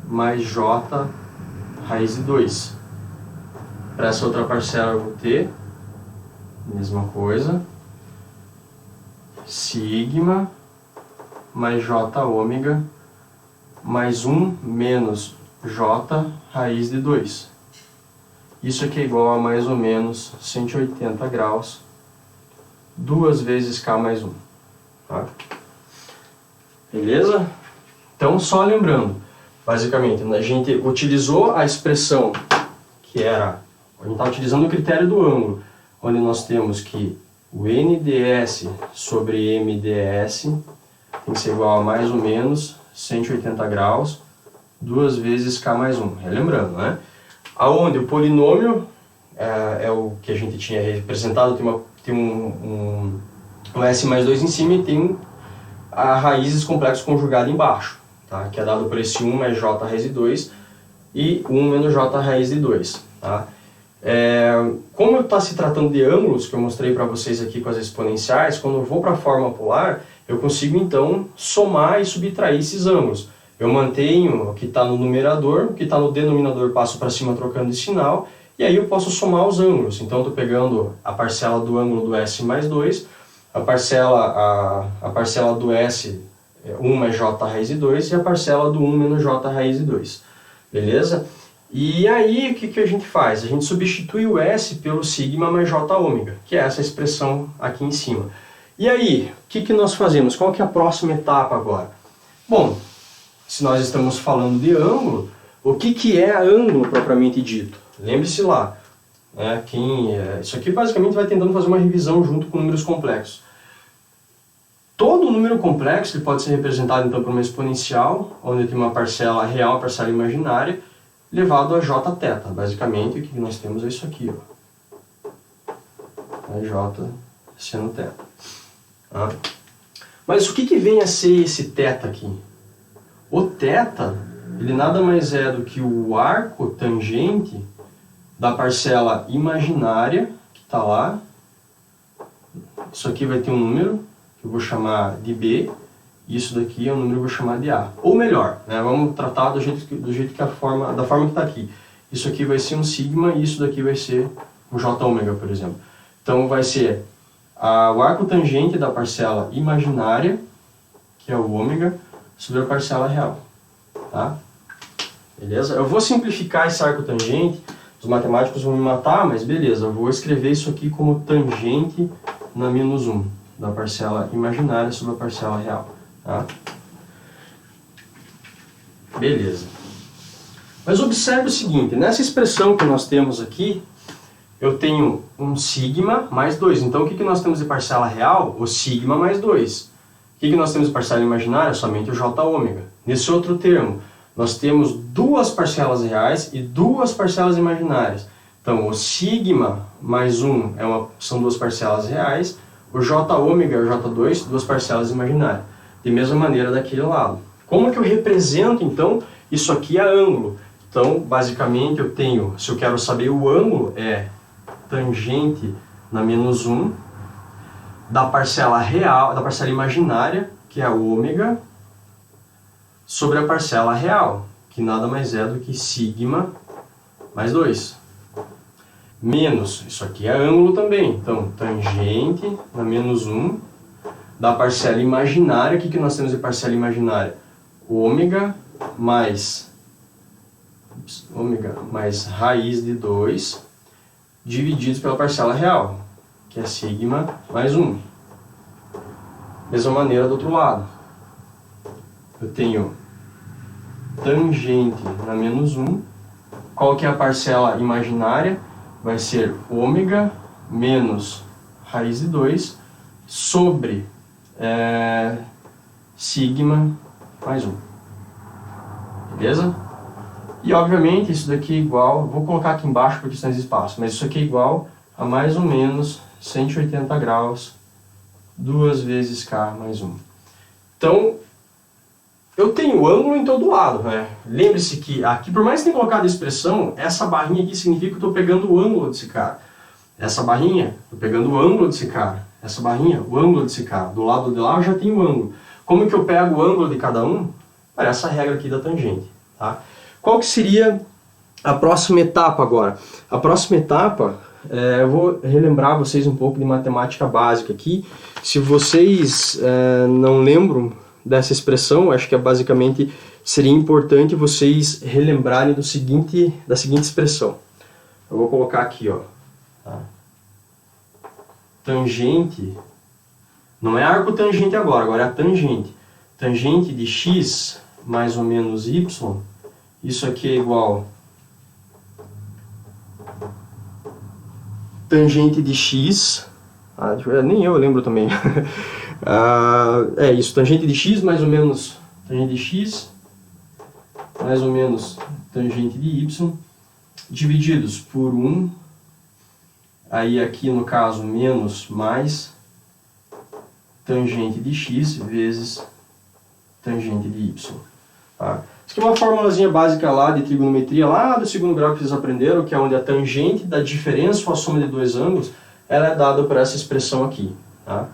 mais J raiz de 2. Para essa outra parcela eu vou ter, mesma coisa, sigma mais J ômega mais 1 menos J raiz de 2. Isso aqui é igual a mais ou menos 180 graus, 2 vezes K mais 1. Tá? Beleza? Então, só lembrando, basicamente, a gente utilizou a expressão que era, a gente está utilizando o critério do ângulo, onde nós temos que o NDS sobre MDS tem que ser igual a mais ou menos 180 graus, 2 vezes K mais 1. Relembrando, né? Aonde o polinômio é o que a gente tinha representado, tem um S mais 2 em cima e tem a raízes complexo conjugado embaixo, tá? Que é dado por esse 1 mais J raiz de 2 e 1 menos J raiz de 2. Tá? Como está se tratando de ângulos, que eu mostrei para vocês aqui com as exponenciais, quando eu vou para a forma polar, eu consigo então somar e subtrair esses ângulos. Eu mantenho o que está no numerador, o que está no denominador passo para cima trocando de sinal, e aí eu posso somar os ângulos. Então estou pegando a parcela do ângulo do S mais 2, a parcela do S 1 mais j raiz de 2 e a parcela do 1 menos j raiz de 2. Beleza? E aí, o que a gente faz? A gente substitui o S pelo sigma mais j ômega, que é essa expressão aqui em cima. E aí, o que nós fazemos? Qual que é a próxima etapa agora? Bom, se nós estamos falando de ângulo, o que é ângulo propriamente dito? Lembre-se lá, isso aqui basicamente vai tentando fazer uma revisão junto com números complexos. Todo número complexo ele pode ser representado então por uma exponencial, onde tem uma parcela real, uma parcela imaginária, elevado a jθ. Basicamente, o que nós temos é isso aqui, ó. J seno θ. Ah. Mas o que vem a ser esse θ aqui? O θ, ele nada mais é do que o arco tangente da parcela imaginária, que está lá. Isso aqui vai ter um número, que eu vou chamar de B, e isso daqui é um número que eu vou chamar de A. Ou melhor, vamos tratar da forma que está aqui. Isso aqui vai ser um sigma e isso daqui vai ser um j ômega, por exemplo. Então vai ser o arco tangente da parcela imaginária, que é o ômega, sobre a parcela real. Tá? Beleza? Eu vou simplificar esse arco tangente, os matemáticos vão me matar, mas beleza, eu vou escrever isso aqui como tangente na menos 1, da parcela imaginária sobre a parcela real. Tá? Beleza. Mas observe o seguinte, nessa expressão que nós temos aqui, eu tenho um sigma mais 2. Então o que nós temos de parcela real? O sigma mais 2. O que nós temos de parcela imaginária? Somente o j ômega. Nesse outro termo, nós temos duas parcelas reais e duas parcelas imaginárias. Então o sigma mais 1 são duas parcelas reais, o j ômega e o j2, duas parcelas imaginárias. De mesma maneira daquele lado. Como que eu represento, então, isso aqui a ângulo? Então, basicamente, eu tenho, se eu quero saber o ângulo, é tangente na menos 1 da parcela real, da parcela imaginária, que é o ômega, sobre a parcela real, que nada mais é do que sigma mais 2. Menos, isso aqui é ângulo também, então, tangente na menos 1 da parcela imaginária. O que nós temos de parcela imaginária? Ômega mais raiz de 2 divididos pela parcela real, que é sigma mais 1. Mesma maneira do outro lado. Eu tenho tangente na menos 1. Qual que é a parcela imaginária? Vai ser ômega menos raiz de 2 sobre sigma mais 1. Beleza? E obviamente isso daqui é igual, vou colocar aqui embaixo por questões de espaço, mas isso aqui é igual a mais ou menos 180 graus, 2 vezes k mais 1. Então, eu tenho ângulo em todo lado, né? Lembre-se que aqui, por mais que tenha colocado a expressão, essa barrinha aqui significa que eu estou pegando o ângulo desse cara. Essa barrinha, estou pegando o ângulo desse cara. Essa barrinha, o ângulo desse cara. Do lado de lá eu já tenho o ângulo. Como que eu pego o ângulo de cada um? Para essa regra aqui da tangente. Tá? Qual que seria a próxima etapa agora? A próxima etapa, eu vou relembrar vocês um pouco de matemática básica aqui. Se vocês não lembram dessa expressão, acho que basicamente seria importante vocês relembrarem da seguinte expressão. Eu vou colocar aqui, ó. Tá? Tangente, não é arco tangente agora é a tangente. Tangente de x mais ou menos y, isso aqui é igual tangente de x, nem eu lembro também, é isso, tangente de x mais ou menos tangente de x mais ou menos tangente de y, divididos por 1, aí aqui no caso menos mais tangente de x vezes tangente de y. Tá? Isso aqui é uma formulazinha básica lá de trigonometria, lá do segundo grau que vocês aprenderam, que é onde a tangente da diferença ou a soma de dois ângulos, ela é dada por essa expressão aqui. Tá?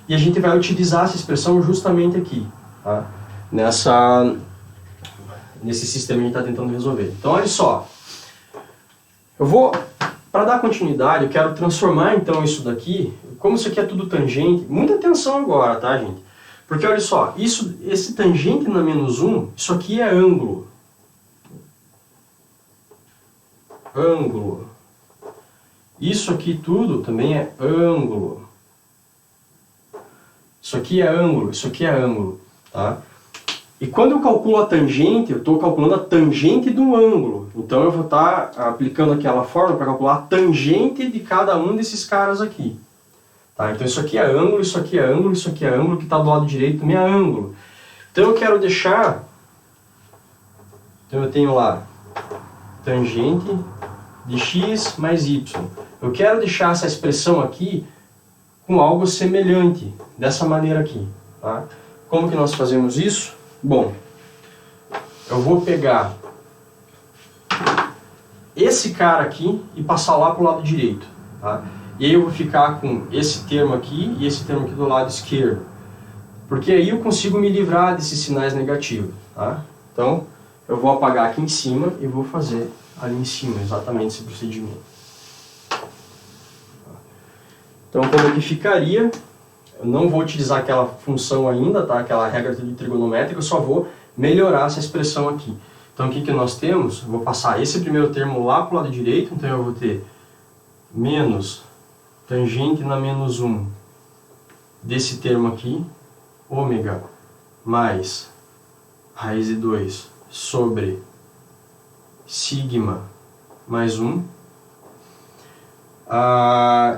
E a gente vai utilizar essa expressão justamente aqui, tá? Nesse sistema que a gente está tentando resolver. Então, olha só. Para dar continuidade, eu quero transformar então isso daqui, como isso aqui é tudo tangente, muita atenção agora, tá, gente? Porque olha só, esse tangente na menos 1, isso aqui é ângulo. Ângulo. Isso aqui tudo também é ângulo. Isso aqui é ângulo, isso aqui é ângulo. Tá? E quando eu calculo a tangente, eu estou calculando a tangente do ângulo. Então eu vou estar aplicando aquela fórmula para calcular a tangente de cada um desses caras aqui. Tá? Então isso aqui é ângulo, isso aqui é ângulo, isso aqui é ângulo, que está do lado direito também é ângulo. Então eu quero deixar... Então eu tenho lá tangente de x mais y. Eu quero deixar essa expressão aqui com algo semelhante, dessa maneira aqui. Tá? Como que nós fazemos isso? Bom, eu vou pegar esse cara aqui e passar lá para o lado direito. Tá? E aí eu vou ficar com esse termo aqui e esse termo aqui do lado esquerdo. Porque aí eu consigo me livrar desses sinais negativos. Tá? Então, eu vou apagar aqui em cima e vou fazer ali em cima exatamente esse procedimento. Então, como é que ficaria? Eu não vou utilizar aquela função ainda, tá? Aquela regra de trigonométrica, eu só vou melhorar essa expressão aqui. Então, o que, que nós temos? Eu vou passar esse primeiro termo lá para o lado direito, então eu vou ter menos tangente na menos 1 desse termo aqui, ômega, mais raiz de 2 sobre sigma mais 1.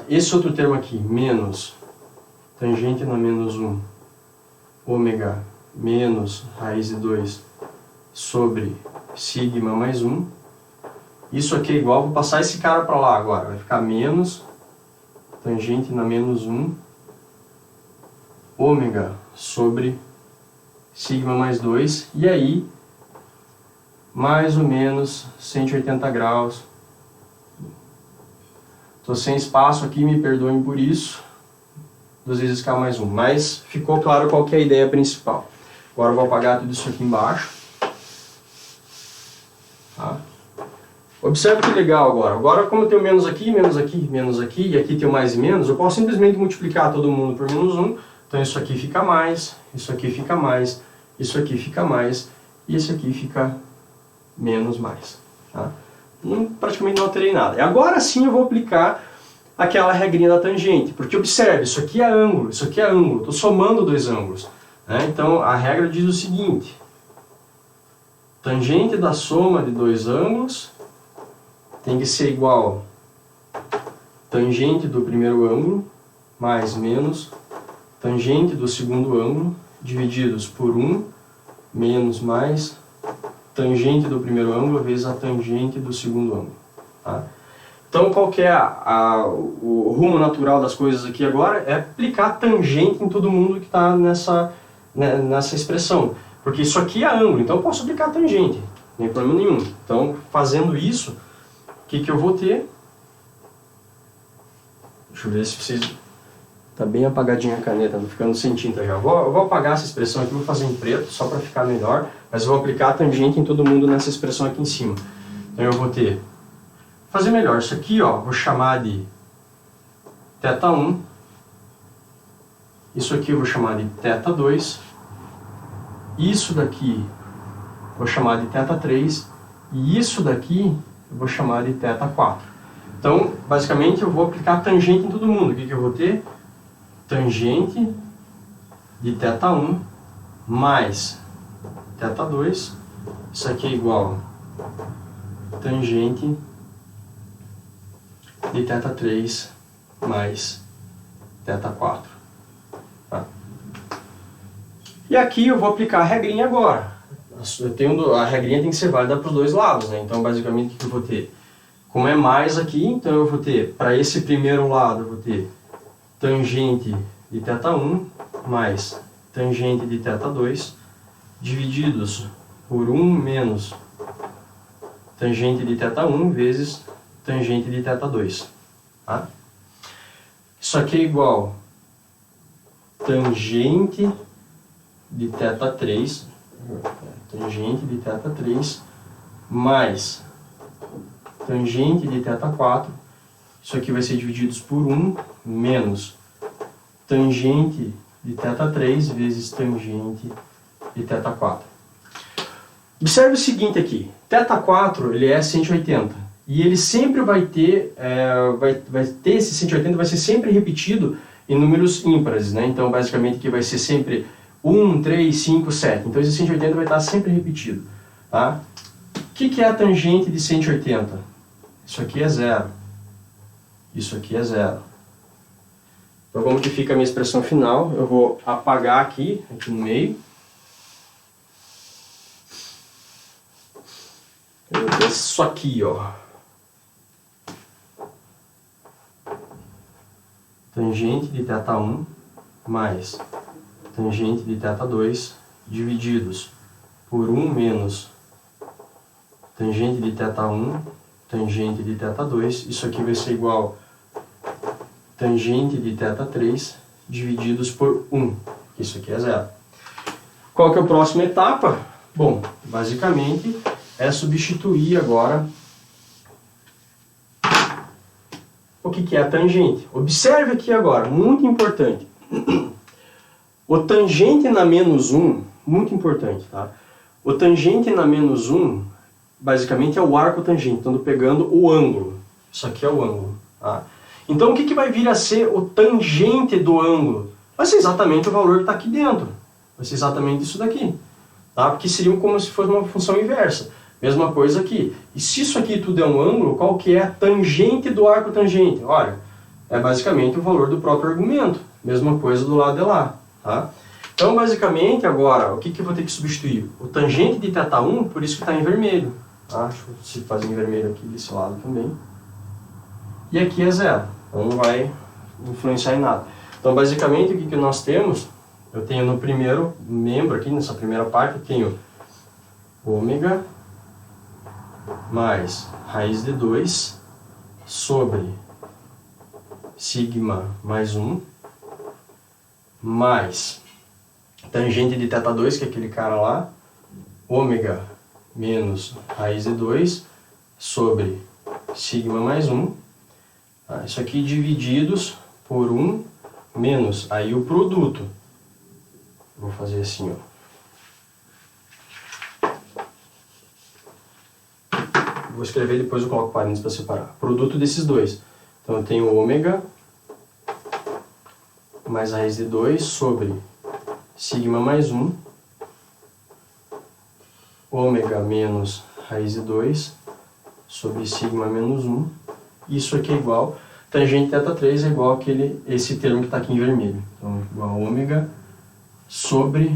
Esse outro termo aqui, menos tangente na menos 1, ômega menos raiz de 2 sobre sigma mais 1. Isso aqui é igual, vou passar esse cara para lá agora, vai ficar menos tangente na menos 1, ômega sobre sigma mais 2, e aí mais ou menos 180 graus. Estou sem espaço aqui, me perdoem por isso. 2 vezes K mais 1. Mas ficou claro qual que é a ideia principal. Agora eu vou apagar tudo isso aqui embaixo. Tá? Observe que legal agora. Agora, como eu tenho menos aqui, menos aqui, menos aqui, e aqui tenho mais e menos, eu posso simplesmente multiplicar todo mundo por menos 1. Então isso aqui fica mais, isso aqui fica mais, isso aqui fica mais, e esse aqui fica menos mais. Tá? Praticamente não alterei nada. E agora sim eu vou aplicar aquela regrinha da tangente, porque observe, isso aqui é ângulo, isso aqui é ângulo, estou somando dois ângulos. Né? Então a regra diz o seguinte: tangente da soma de dois ângulos tem que ser igual tangente do primeiro ângulo mais menos tangente do segundo ângulo divididos por 1 menos mais tangente do primeiro ângulo vezes a tangente do segundo ângulo. Tá? Então, qual que é o rumo natural das coisas aqui agora? É aplicar tangente em todo mundo que está nessa expressão. Porque isso aqui é ângulo, então eu posso aplicar tangente, não tem problema nenhum. Então, fazendo isso, o que eu vou ter? Deixa eu ver se vocês... Está bem apagadinha a caneta, não ficando sem tinta já. Eu vou apagar essa expressão aqui, vou fazer em preto, só para ficar melhor. Mas eu vou aplicar a tangente em todo mundo nessa expressão aqui em cima. Então eu vou ter... Fazer melhor, isso aqui ó, vou chamar de θ1. Isso aqui eu vou chamar de θ2. Isso daqui eu vou chamar de θ3. E isso daqui eu vou chamar de θ4. Então, basicamente, eu vou aplicar tangente em todo mundo. O que eu vou ter? Tangente de θ1 mais θ2. Isso aqui é igual a tangente de θ3 mais θ4. Tá? E aqui eu vou aplicar a regrinha agora. A regrinha tem que ser válida para os dois lados, né? Então, basicamente, o que eu vou ter? Como é mais aqui, então eu vou ter, para esse primeiro lado, eu vou ter tangente de θ1 mais tangente de θ2 divididos por 1 menos tangente de θ1 vezes tangente de θ2. Tá? Isso aqui é igual tangente de θ3, tangente de θ3 mais tangente de θ4. Isso aqui vai ser divididos por 1 menos tangente de θ3 vezes tangente de θ4. Observe o seguinte aqui, θ4 ele é 180 e ele sempre vai ter esse 180, vai ser sempre repetido em números ímpares, né? Então basicamente aqui vai ser sempre 1, 3, 5, 7, então esse 180 vai estar sempre repetido, tá? O que é a tangente de 180? Isso aqui é zero, isso aqui é zero. Então como que fica a minha expressão final? Eu vou apagar aqui no meio. Eu vou ter isso aqui, ó. Tangente de θ1 mais tangente de θ2 divididos por 1 menos tangente de θ1, tangente de θ2. Isso aqui vai ser igual tangente de θ3 divididos por 1. Isso aqui é zero. Qual que é a próxima etapa? Bom, basicamente é substituir agora o que é a tangente. Observe aqui agora, muito importante. O tangente na menos 1, muito importante, tá? O tangente na menos 1, basicamente é o arco tangente, então estou pegando o ângulo. Isso aqui é o ângulo, tá? Então o que vai vir a ser o tangente do ângulo? Vai ser exatamente o valor que está aqui dentro. Vai ser exatamente isso daqui, tá? Porque seria como se fosse uma função inversa. Mesma coisa aqui. E se isso aqui tudo é um ângulo, qual que é a tangente do arco tangente? Olha, é basicamente o valor do próprio argumento. Mesma coisa do lado de lá, tá? Então, basicamente, agora, o que eu vou ter que substituir? O tangente de θ1, por isso que está em vermelho. Tá? Deixa eu fazer em vermelho aqui desse lado também. E aqui é zero. Então não vai influenciar em nada. Então, basicamente, o que nós temos? Eu tenho no primeiro membro aqui, nessa primeira parte, eu tenho ômega mais raiz de 2 sobre sigma mais 1 mais tangente de θ2, que é aquele cara lá, ômega menos raiz de 2 sobre sigma mais 1. Tá? Isso aqui divididos por 1 menos aí o produto. Vou fazer assim, ó. Vou escrever e depois eu coloco parênteses para separar. Produto desses dois. Então eu tenho ômega mais raiz de 2 sobre sigma mais 1. Ômega menos raiz de 2 sobre sigma menos 1. Isso aqui é igual, tangente θ3 é igual esse termo que está aqui em vermelho. Então igual a ômega sobre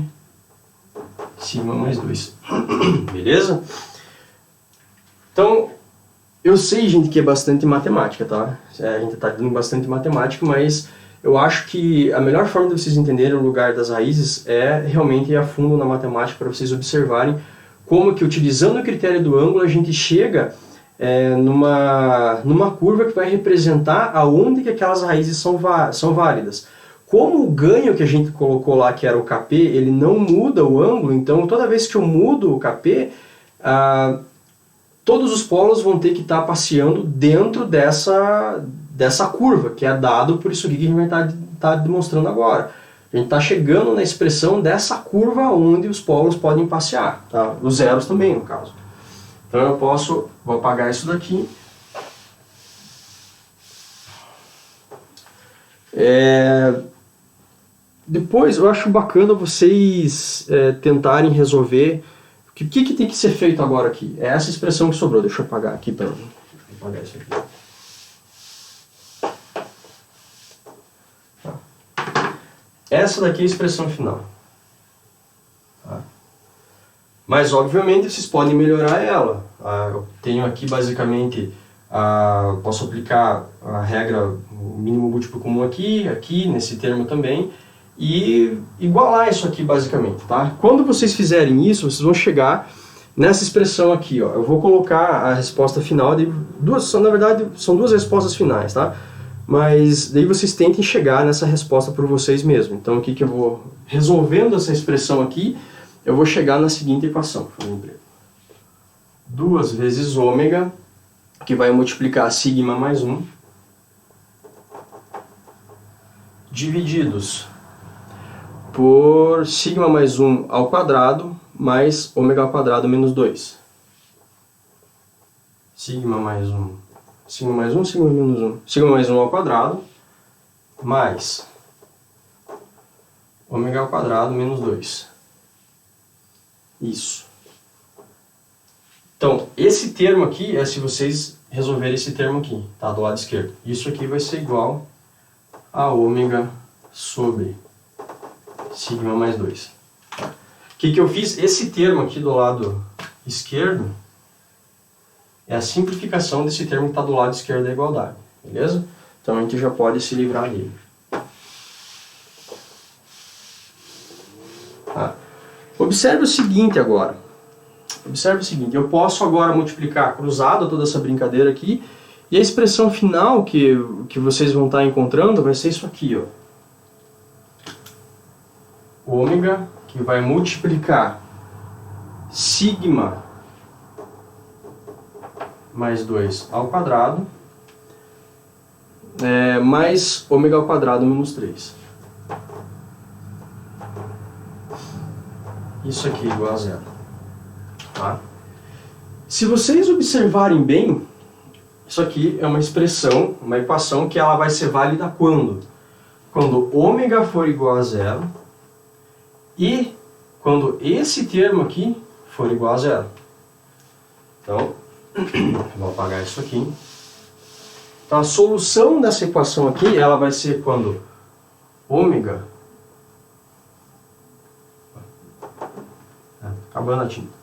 sigma mais 2. Beleza? Então, eu sei, gente, que é bastante matemática, tá? A gente está dando bastante matemática, mas eu acho que a melhor forma de vocês entenderem o lugar das raízes é realmente ir a fundo na matemática para vocês observarem como que, utilizando o critério do ângulo, a gente chega numa curva que vai representar aonde que aquelas raízes são válidas. Como o ganho que a gente colocou lá, que era o Kp, ele não muda o ângulo, então toda vez que eu mudo o Kp, todos os polos vão ter que estar passeando dentro dessa curva, que é dado por isso aqui que a gente vai estar demonstrando agora. A gente está chegando na expressão dessa curva onde os polos podem passear, tá? Os zeros também, no caso. Então eu vou apagar isso daqui. Depois eu acho bacana vocês tentarem resolver o que tem que ser feito agora aqui. É essa expressão que sobrou. Deixa eu apagar aqui para apagar isso aqui. Tá. Essa daqui é a expressão final. Tá. Mas obviamente vocês podem melhorar ela. Eu tenho aqui basicamente, posso aplicar a regra mínimo múltiplo comum aqui nesse termo também, e igualar isso aqui basicamente, tá? Quando vocês fizerem isso, vocês vão chegar nessa expressão aqui, ó. Eu vou colocar a resposta final de na verdade são duas respostas finais, tá? Mas daí vocês tentem chegar nessa resposta por vocês mesmos. Então aqui que eu vou resolvendo essa expressão aqui, eu vou chegar na seguinte equação. 2 vezes ômega, que vai multiplicar sigma mais 1, divididos por sigma mais 1 ao quadrado mais ômega ao quadrado menos 2. Sigma mais 1, sigma mais 1, sigma menos 1. Sigma mais 1 ao quadrado mais ômega ao quadrado menos 2. Isso. Então, esse termo aqui é se vocês resolverem esse termo aqui, tá? Do lado esquerdo. Isso aqui vai ser igual a ômega sobre sigma mais 2. Tá? O que eu fiz? Esse termo aqui do lado esquerdo é a simplificação desse termo que está do lado esquerdo da igualdade. Beleza? Então a gente já pode se livrar dele. Tá? Observe o seguinte agora. Observe o seguinte, eu posso agora multiplicar cruzado toda essa brincadeira aqui, e a expressão final que vocês vão estar encontrando vai ser isso aqui, ó. Ômega, que vai multiplicar sigma mais 2 ao quadrado, mais ômega ao quadrado menos 3. Isso aqui é igual a zero. Tá? Se vocês observarem bem, isso aqui é uma expressão, uma equação que ela vai ser válida quando? Quando ômega for igual a zero e quando esse termo aqui for igual a zero. Então, vou apagar isso aqui. Então, a solução dessa equação aqui, ela vai ser quando ômega... Acabando a tinta.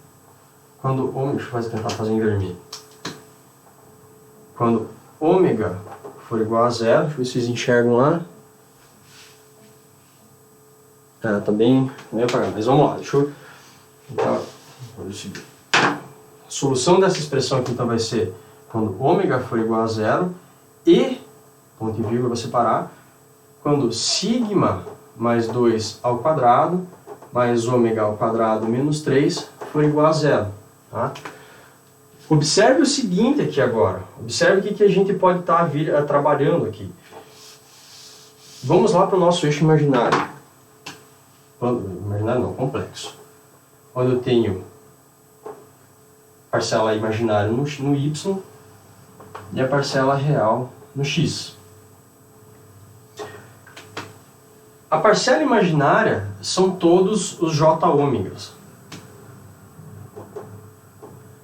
Quando ômega, deixa eu tentar fazer em vermelho. Quando ômega for igual a zero, deixa eu ver se vocês enxergam lá. Também não ia apagar, mas vamos lá, deixa eu... Então, vamos seguir. A solução dessa expressão aqui então vai ser quando ômega for igual a zero e, ponto e vírgula, vou separar, quando sigma mais 2 ao quadrado mais ômega ao quadrado menos 3 for igual a zero. Tá? Observe o seguinte aqui agora. Observe o que a gente pode estar trabalhando aqui. Vamos lá para o nosso eixo imaginário. Imaginário não, complexo. Onde eu tenho parcela imaginária no y e a parcela real no x. A parcela imaginária são todos os j ômegas.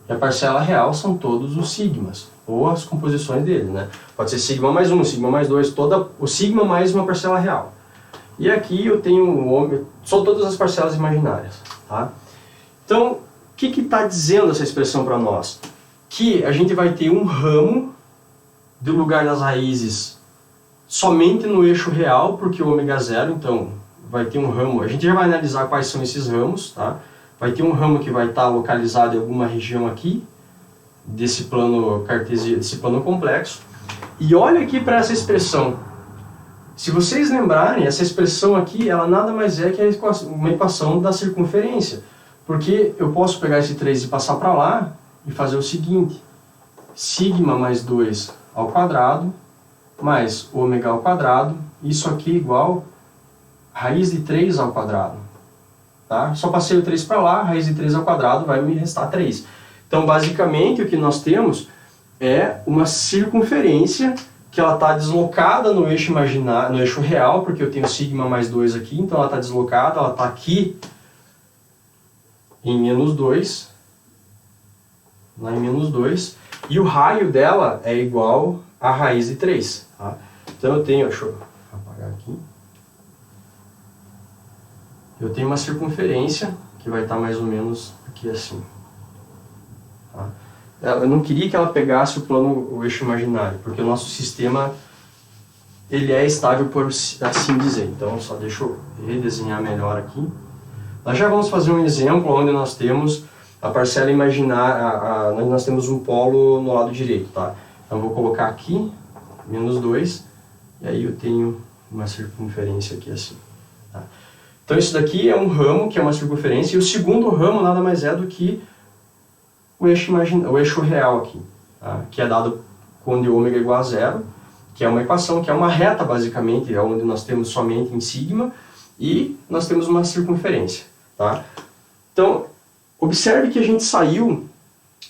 E a parcela real são todos os sigmas, ou as composições dele, né? Pode ser sigma mais 1, sigma mais 2, o sigma mais uma parcela real. E aqui eu tenho o ômega, são todas as parcelas imaginárias. Tá? Então, o que está dizendo essa expressão para nós? Que a gente vai ter um ramo do lugar das raízes somente no eixo real, porque o ômega é zero, então vai ter um ramo, a gente já vai analisar quais são esses ramos, tá? Vai ter um ramo que vai estar localizado em alguma região aqui, desse plano cartesiano, desse plano complexo. E olha aqui para essa expressão. Se vocês lembrarem, essa expressão aqui, ela nada mais é que uma equação da circunferência. Porque eu posso pegar esse 3 e passar para lá e fazer o seguinte. Sigma mais 2 ao quadrado, mais ômega ao quadrado, isso aqui é igual a raiz de 3 ao quadrado. Tá? Só passei o 3 para lá, raiz de 3 ao quadrado vai me restar 3. Então, basicamente, o que nós temos é uma circunferência que ela está deslocada no eixo imaginário, no eixo real, porque eu tenho sigma mais 2 aqui, então ela está deslocada, ela está aqui em menos 2, lá em menos 2, e o raio dela é igual a raiz de 3. Tá? Então eu tenho, deixa eu apagar aqui, eu tenho uma circunferência que vai estar mais ou menos aqui assim. Tá? Eu não queria que ela pegasse o eixo imaginário, porque o nosso sistema ele é estável, por assim dizer. Então só deixa eu redesenhar melhor aqui. Nós já vamos fazer um exemplo onde nós temos a parcela imaginária, onde nós temos um polo no lado direito. Tá? Então eu vou colocar aqui, menos 2, e aí eu tenho uma circunferência aqui assim. Tá? Então isso daqui é um ramo, que é uma circunferência, e o segundo ramo nada mais é do que o eixo real aqui, tá? Que é dado quando ômega é igual a zero, que é uma equação, que é uma reta basicamente, é onde nós temos somente em sigma, e nós temos uma circunferência. Tá? Então, observe que a gente saiu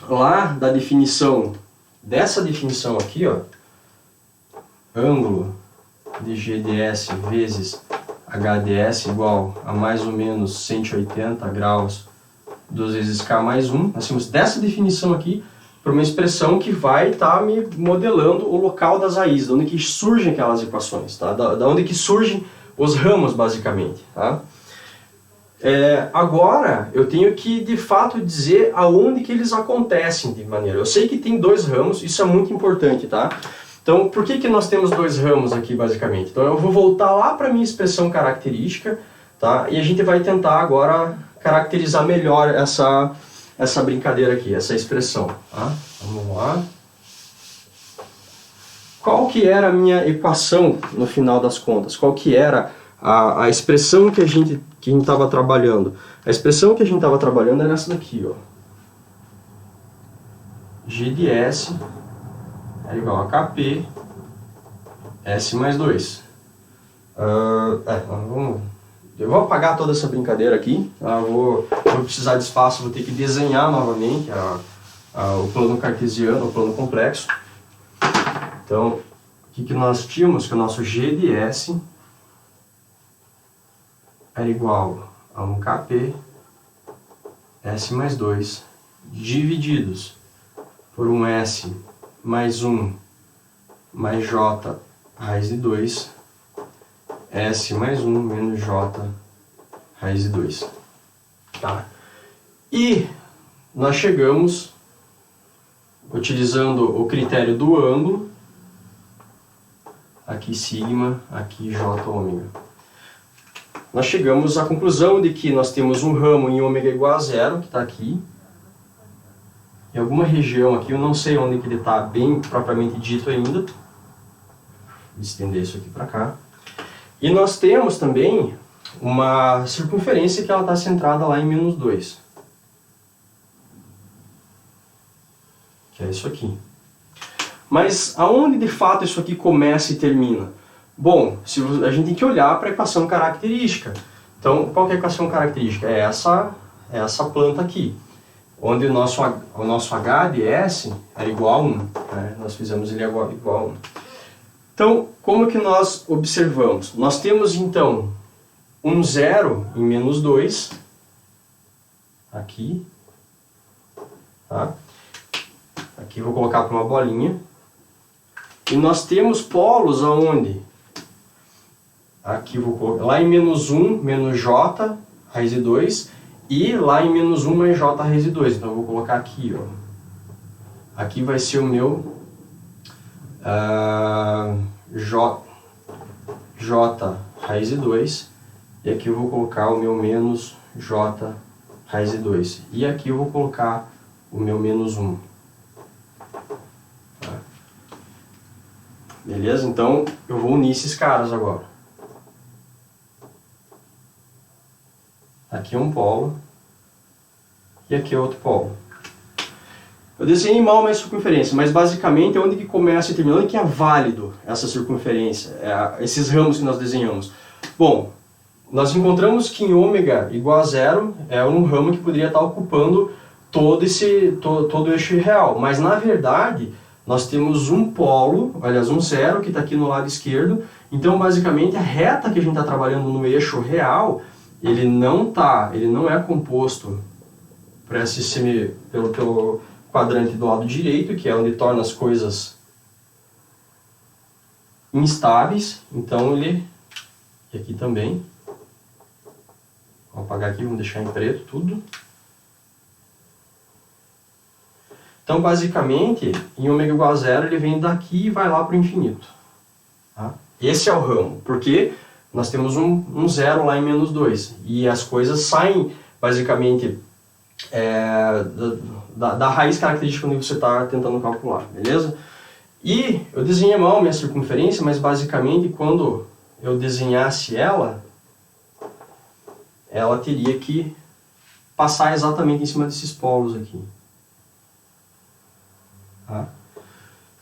lá da definição, dessa definição aqui, ó, ângulo de GDS vezes HDS igual a mais ou menos 180 graus 2 vezes K mais 1. Nós temos dessa definição aqui para uma expressão que vai estar me modelando o local das raízes, de onde que surgem aquelas equações, tá? Da onde que surgem os ramos, basicamente. Tá? Agora, eu tenho que, de fato, dizer aonde que eles acontecem de maneira. Eu sei que tem dois ramos, isso é muito importante, tá? Então, por que nós temos dois ramos aqui, basicamente? Então, eu vou voltar lá para a minha expressão característica, tá? E a gente vai tentar agora caracterizar melhor essa brincadeira aqui, essa expressão. Tá? Vamos lá. Qual que era a minha equação no final das contas? Qual que era a expressão que a gente estava trabalhando? A expressão que a gente estava trabalhando era essa daqui, ó. G de S é igual a KP S mais 2. Eu vou apagar toda essa brincadeira aqui. Vou precisar de espaço, vou ter que desenhar novamente o plano cartesiano, o plano complexo. Então, o que nós tínhamos? Que o nosso G de S era igual a 1kp S mais 2 divididos por um S mais 1 mais J raiz de 2 S mais 1 menos J raiz de 2. Tá? E nós chegamos, utilizando o critério do ângulo, aqui sigma, aqui J ômega. Nós chegamos à conclusão de que nós temos um ramo em ômega igual a zero, que está aqui. Em alguma região aqui, eu não sei onde que ele está bem propriamente dito ainda. Vou estender isso aqui para cá. E nós temos também uma circunferência que ela está centrada lá em menos 2. Que é isso aqui. Mas aonde de fato isso aqui começa e termina? Bom, a gente tem que olhar para a equação característica. Então, qual que é a equação característica? É essa planta aqui, onde o nosso H de S é igual a 1. Né? Nós fizemos ele igual a 1. Então, como que nós observamos? Nós temos, então, um zero em menos 2, aqui. Tá? Aqui eu vou colocar para uma bolinha. E nós temos polos aonde? Aqui eu vou colocar lá em menos 1, menos J raiz de 2, e lá em menos 1 mais J raiz de 2. Então eu vou colocar aqui, ó. Aqui vai ser o meu J raiz de 2, e aqui eu vou colocar o meu menos J raiz de 2. E aqui eu vou colocar o meu menos 1. Tá? Beleza? Então eu vou unir esses caras agora. Aqui é um polo, e aqui é outro polo. Eu desenhei mal a minha circunferência, mas basicamente é onde que começa e termina, onde que é válido essa circunferência, esses ramos que nós desenhamos. Bom, nós encontramos que em ômega igual a zero é um ramo que poderia estar ocupando todo o eixo real, mas na verdade nós temos um polo, aliás um zero que está aqui no lado esquerdo, então basicamente a reta que a gente está trabalhando no eixo real, ele não é composto pelo quadrante do lado direito, que é onde torna as coisas instáveis. Então e aqui também, vou apagar aqui, vamos deixar em preto tudo. Então basicamente, em ômega igual a zero, ele vem daqui e vai lá para o infinito. Tá? Esse é o ramo, porque nós temos um zero lá em menos 2, e as coisas saem basicamente da raiz característica onde você está tentando calcular, beleza? E eu desenhei mal a minha circunferência, mas basicamente quando eu desenhasse ela teria que passar exatamente em cima desses polos aqui. Tá?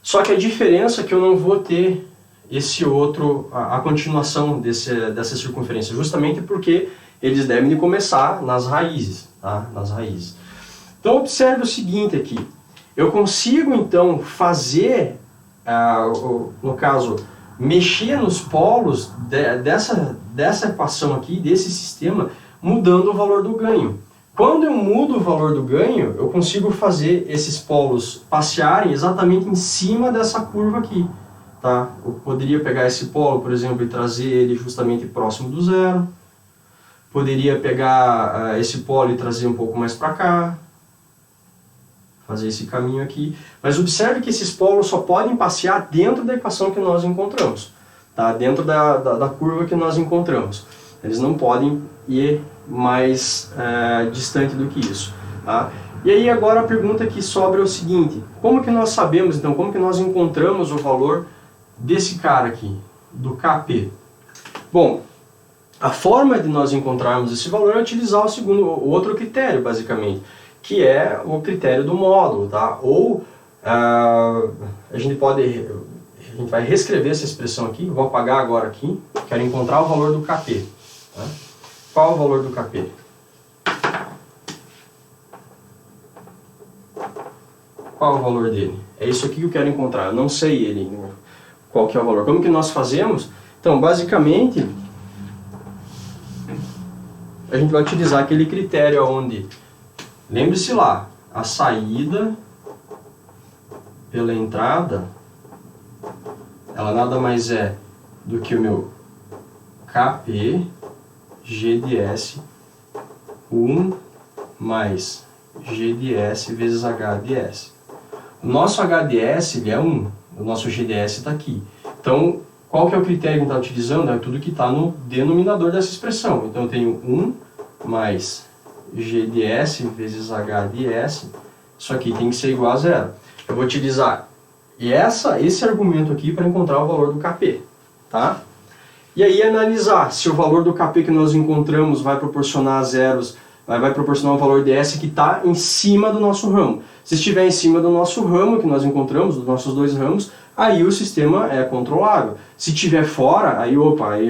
Só que a diferença é que eu não vou ter esse outro, a continuação dessa circunferência, justamente porque eles devem começar nas raízes, tá? Nas raízes. Então observe o seguinte aqui, eu consigo então fazer, no caso, mexer nos polos dessa equação aqui, desse sistema, mudando o valor do ganho. Quando eu mudo o valor do ganho, eu consigo fazer esses polos passearem exatamente em cima dessa curva aqui. Tá? Eu poderia pegar esse polo, por exemplo, e trazer ele justamente próximo do zero. Poderia pegar esse polo e trazer um pouco mais para cá. Fazer esse caminho aqui. Mas observe que esses polos só podem passear dentro da equação que nós encontramos. Tá? Dentro da curva que nós encontramos. Eles não podem ir mais distante do que isso. Tá? E aí agora a pergunta que sobra é o seguinte, como que nós sabemos, então, como que nós encontramos o valor desse cara aqui, do KP? Bom, a forma de nós encontrarmos esse valor é utilizar o outro critério, basicamente, que é o critério do módulo, tá? Ou a gente vai reescrever essa expressão aqui, vou apagar agora aqui, quero encontrar o valor do KP. Tá? Qual é o valor do KP? Qual é o valor dele? É isso aqui que eu quero encontrar, eu não sei ele, qual que é o valor. Como que nós fazemos? Então, basicamente, a gente vai utilizar aquele critério onde, lembre-se lá, a saída pela entrada, ela nada mais é do que o meu KP GDS 1 mais GDS vezes HDS. O nosso HDS ele é 1, o nosso GDS está aqui. Então, qual que é o critério que a gente está utilizando? É tudo que está no denominador dessa expressão. Então, eu tenho 1 mais GDS vezes HDS. Isso aqui tem que ser igual a zero. Eu vou utilizar esse argumento aqui para encontrar o valor do KP. Tá? E aí analisar se o valor do KP que nós encontramos vai proporcionar zeros, vai proporcionar o valor ds que está em cima do nosso ramo. Se estiver em cima do nosso ramo que nós encontramos, dos nossos dois ramos, aí o sistema é controlável. Se estiver fora, aí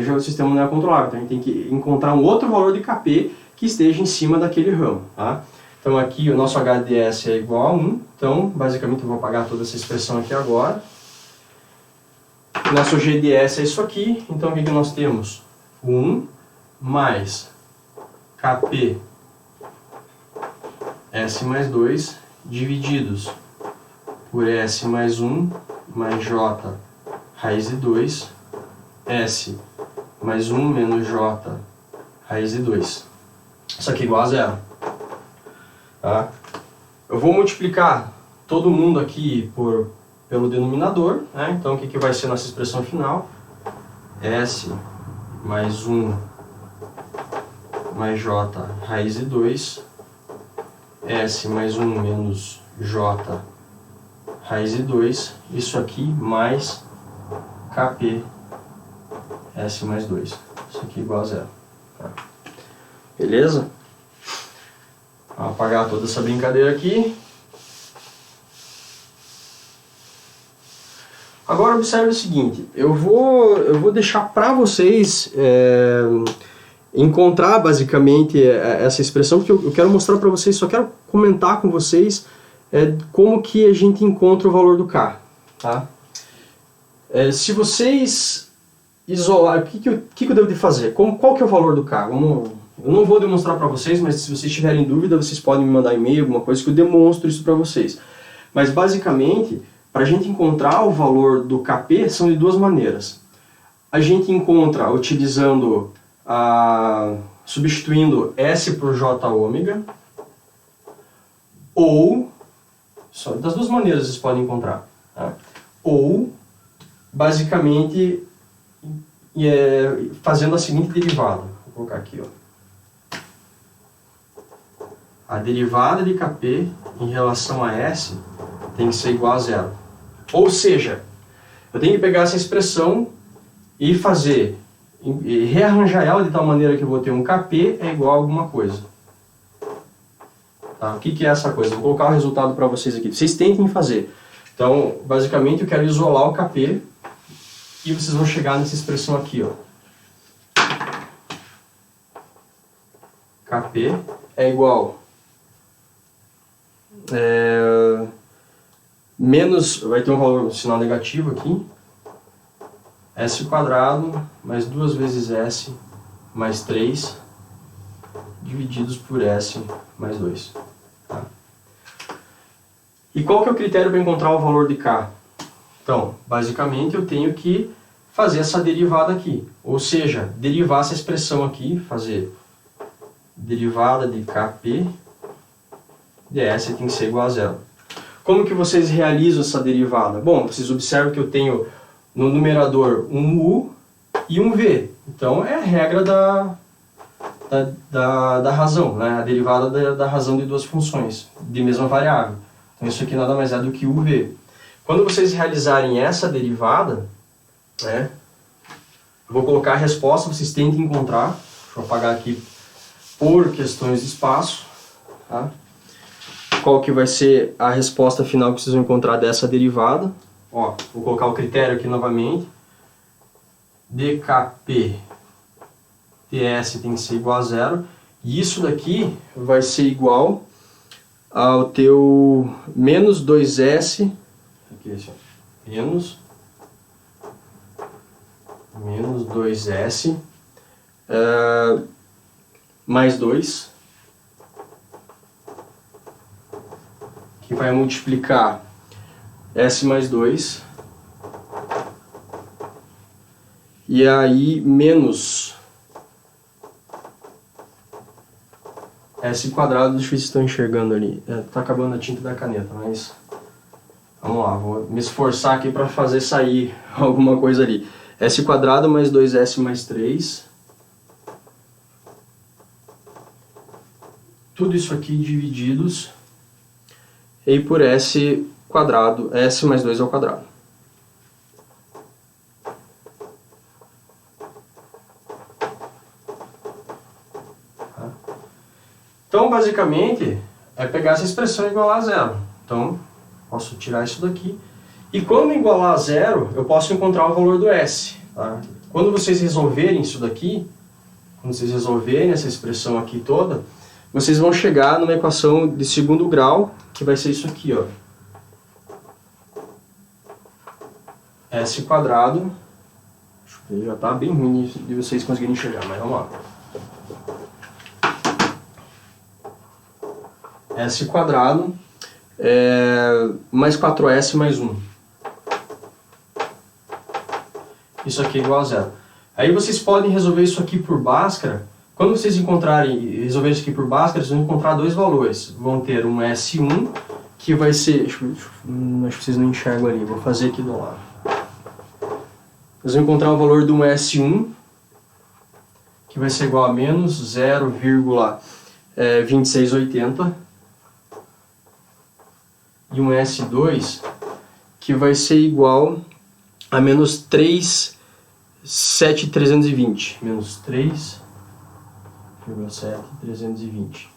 já o sistema não é controlável. Então a gente tem que encontrar um outro valor de KP que esteja em cima daquele ramo. Tá? Então aqui o nosso HDS é igual a 1, então basicamente eu vou apagar toda essa expressão aqui agora. Nosso GDS é isso aqui, então o que nós temos? 1 mais KP S mais 2 divididos por S mais 1 mais J raiz de 2, S mais 1 menos J raiz de 2. Isso aqui é igual a zero. Tá? Eu vou multiplicar todo mundo aqui pelo denominador, né? Então o que vai ser nossa expressão final? S mais 1 mais J raiz de 2, S mais 1 menos J raiz de 2, isso aqui mais KP S mais 2. Isso aqui é igual a zero. Tá? Beleza? Vou apagar toda essa brincadeira aqui. Agora observe o seguinte, eu vou deixar para vocês encontrar basicamente essa expressão, porque eu quero mostrar para vocês, só quero comentar com vocês como que a gente encontra o valor do K. Tá? Se vocês isolar, o que eu devo de fazer? Qual que é o valor do K? Eu não vou demonstrar para vocês, mas se vocês tiverem dúvida, vocês podem me mandar e-mail, alguma coisa que eu demonstro isso para vocês. Mas basicamente, para a gente encontrar o valor do KP, são de duas maneiras. A gente encontra utilizando, substituindo S por J ômega, ou, só das duas maneiras vocês podem encontrar, tá? Ou, basicamente, fazendo a seguinte derivada. Vou colocar aqui, ó. A derivada de KP em relação a S tem que ser igual a zero. Ou seja, eu tenho que pegar essa expressão e rearranjar ela de tal maneira que eu vou ter um KP é igual a alguma coisa. Tá? O que é essa coisa? Vou colocar o resultado para vocês aqui. Vocês tentem fazer. Então, basicamente, eu quero isolar o KP e vocês vão chegar nessa expressão aqui, ó. Kp é igual menos, vai ter um valor, um sinal negativo aqui, s quadrado mais 2 vezes s mais 3 divididos por s mais 2. Tá? E qual que é o critério para encontrar o valor de k? Então, basicamente eu tenho que fazer essa derivada aqui, ou seja, derivar essa expressão aqui, fazer derivada de Kp ds tem que ser igual a zero. Como que vocês realizam essa derivada? Bom, vocês observam que eu tenho no numerador um u e um v. Então é a regra da razão, né? A derivada da razão de duas funções de mesma variável. Então isso aqui nada mais é do que uv. Quando vocês realizarem essa derivada, né, eu vou colocar a resposta, vocês tentem encontrar. Deixa eu apagar aqui por questões de espaço. Tá? Qual que vai ser a resposta final que vocês vão encontrar dessa derivada? Ó, vou colocar o critério aqui novamente. dkp ds tem que ser igual a zero. E isso daqui vai ser igual ao teu menos 2s, aqui, assim, menos 2s mais 2, que vai multiplicar s mais 2, e aí menos s quadrado, deixa eu ver se estão enxergando ali, tá acabando a tinta da caneta, mas vamos lá, vou me esforçar aqui para fazer sair alguma coisa ali. S quadrado mais 2s mais 3, tudo isso aqui divididos e por s quadrado, s mais 2 ao quadrado. Então, basicamente, é pegar essa expressão e igualar a zero. Então, posso tirar isso daqui. E quando igualar a zero, eu posso encontrar o valor do s. Tá? Quando vocês resolverem isso daqui, quando vocês resolverem essa expressão aqui toda, vocês vão chegar numa equação de segundo grau, que vai ser isso aqui, ó. S quadrado, acho que já está bem ruim de vocês conseguirem enxergar, mas vamos lá. S quadrado mais 4s mais 1. Isso aqui é igual a zero. Aí vocês podem resolver isso aqui por Bhaskara. Quando vocês resolver isso aqui por Bhaskara, vocês vão encontrar dois valores. Vão ter um S1, que vai ser... acho que vocês não enxergam ali, vou fazer aqui do lado. Vocês vão encontrar o valor de um S1, que vai ser igual a menos 0,2680. E um S2, que vai ser igual a menos 3,7320. Menos 3,7320.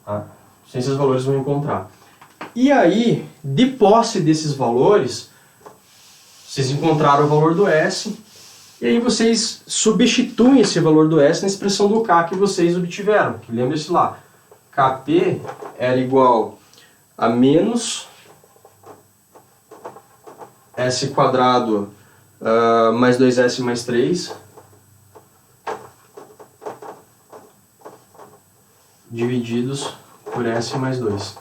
Tá? Esses valores vão encontrar. E aí, de posse desses valores, vocês encontraram o valor do S, e aí vocês substituem esse valor do S na expressão do K que vocês obtiveram. Lembre-se lá, Kp era igual a menos S quadrado mais 2S mais 3 divididos por S mais 2.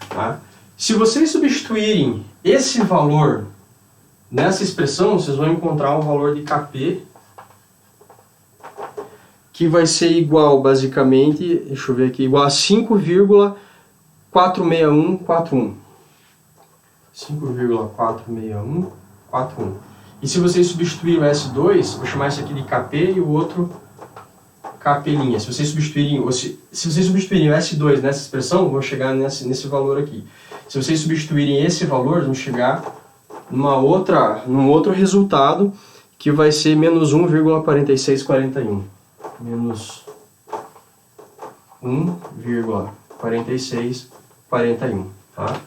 Tá? Se vocês substituírem esse valor nessa expressão, vocês vão encontrar o valor de Kp, que vai ser igual, basicamente, deixa eu ver aqui, igual a 5,46141. 5,46141. E se vocês substituírem o S2, vou chamar isso aqui de Kp e o outro Kp'. Se vocês substituírem o S2 nessa expressão, vão chegar nesse valor aqui. Se vocês substituírem esse valor, vão chegar num outro resultado, que vai ser menos 1,4641. Menos 1,4641. Tá?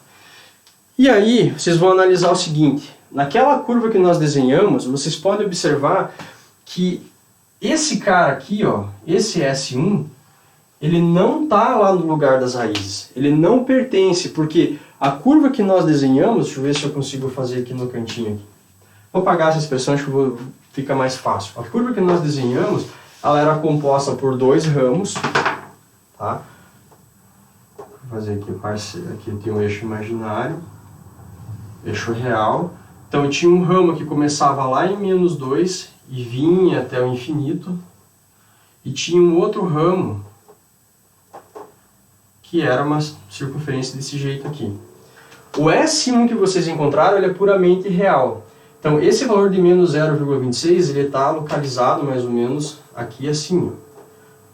E aí, vocês vão analisar o seguinte. naquela curva que nós desenhamos, vocês podem observar que esse cara aqui, ó, esse S1, ele não está lá no lugar das raízes. Ele não pertence, porque a curva que nós desenhamos, deixa eu ver se eu consigo fazer aqui no cantinho. Aqui. Vou apagar essa expressão, acho que fica mais fácil. A curva que nós desenhamos, ela era composta por 2 ramos, tá? Vou fazer aqui, aqui eu tenho um eixo imaginário, eixo real. Então eu tinha um ramo que começava lá em -2 e vinha até o infinito, e tinha um outro ramo que era uma circunferência desse jeito aqui. O S1 que vocês encontraram, ele é puramente real. Então esse valor de -0,26, ele está localizado mais ou menos aqui assim.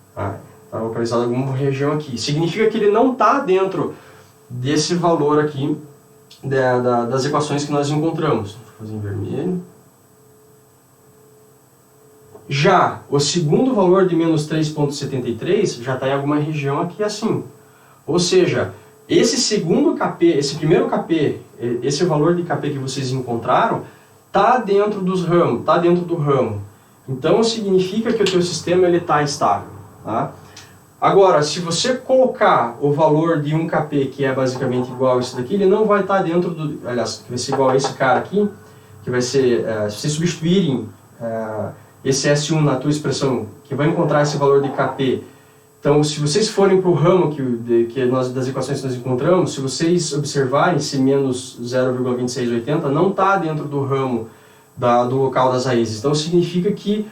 Está localizado em alguma região aqui. Significa que ele não está dentro desse valor aqui das equações que nós encontramos. Vou fazer em vermelho. Já o segundo valor de -3,73 já está em alguma região aqui assim. Ou seja, esse segundo KP, esse primeiro KP, esse valor de KP que vocês encontraram, está dentro dos ramos, está dentro do ramo. Então significa que o teu sistema está estável. Tá? Agora, se você colocar o valor de um KP que é basicamente igual a esse daqui, ele não vai estar dentro do... Aliás, que vai ser igual a esse cara aqui, que vai ser... se vocês substituírem esse S1 na tua expressão, que vai encontrar esse valor de KP. Então, se vocês forem para o ramo das equações que nós encontramos, se vocês observarem esse -0,2680, não está dentro do ramo do local das raízes. Então, significa que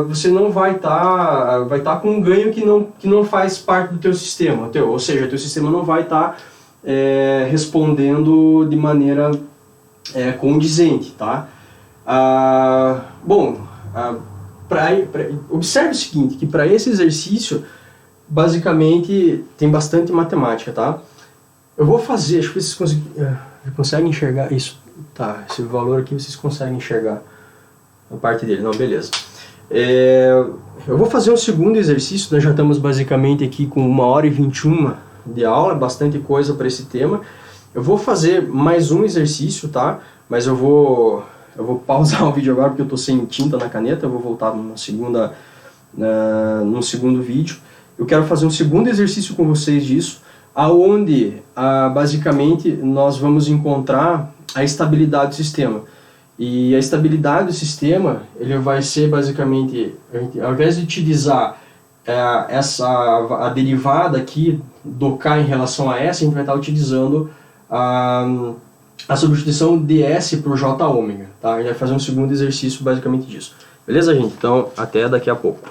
você não vai estar com um ganho que não faz parte do teu sistema. Ou seja, o teu sistema não vai estar respondendo de maneira condizente. Tá? Observe o seguinte, que para esse exercício, basicamente, tem bastante matemática, tá? Eu vou fazer, acho que vocês conseguem enxergar isso. Tá, esse valor aqui vocês conseguem enxergar a parte dele, não, beleza. Eu vou fazer um segundo exercício, nós já estamos basicamente aqui com 1h21 de aula, bastante coisa para esse tema. Eu vou fazer mais um exercício, tá? Mas eu vou pausar o vídeo agora porque eu estou sem tinta na caneta, eu vou voltar num segundo vídeo. Eu quero fazer um segundo exercício com vocês disso, aonde basicamente nós vamos encontrar a estabilidade do sistema. E a estabilidade do sistema, ele vai ser basicamente, ao invés de utilizar a derivada aqui do K em relação a S, a gente vai estar utilizando a substituição de S por J ômega. Tá? A gente vai fazer um segundo exercício basicamente disso. Beleza, gente? Então, até daqui a pouco.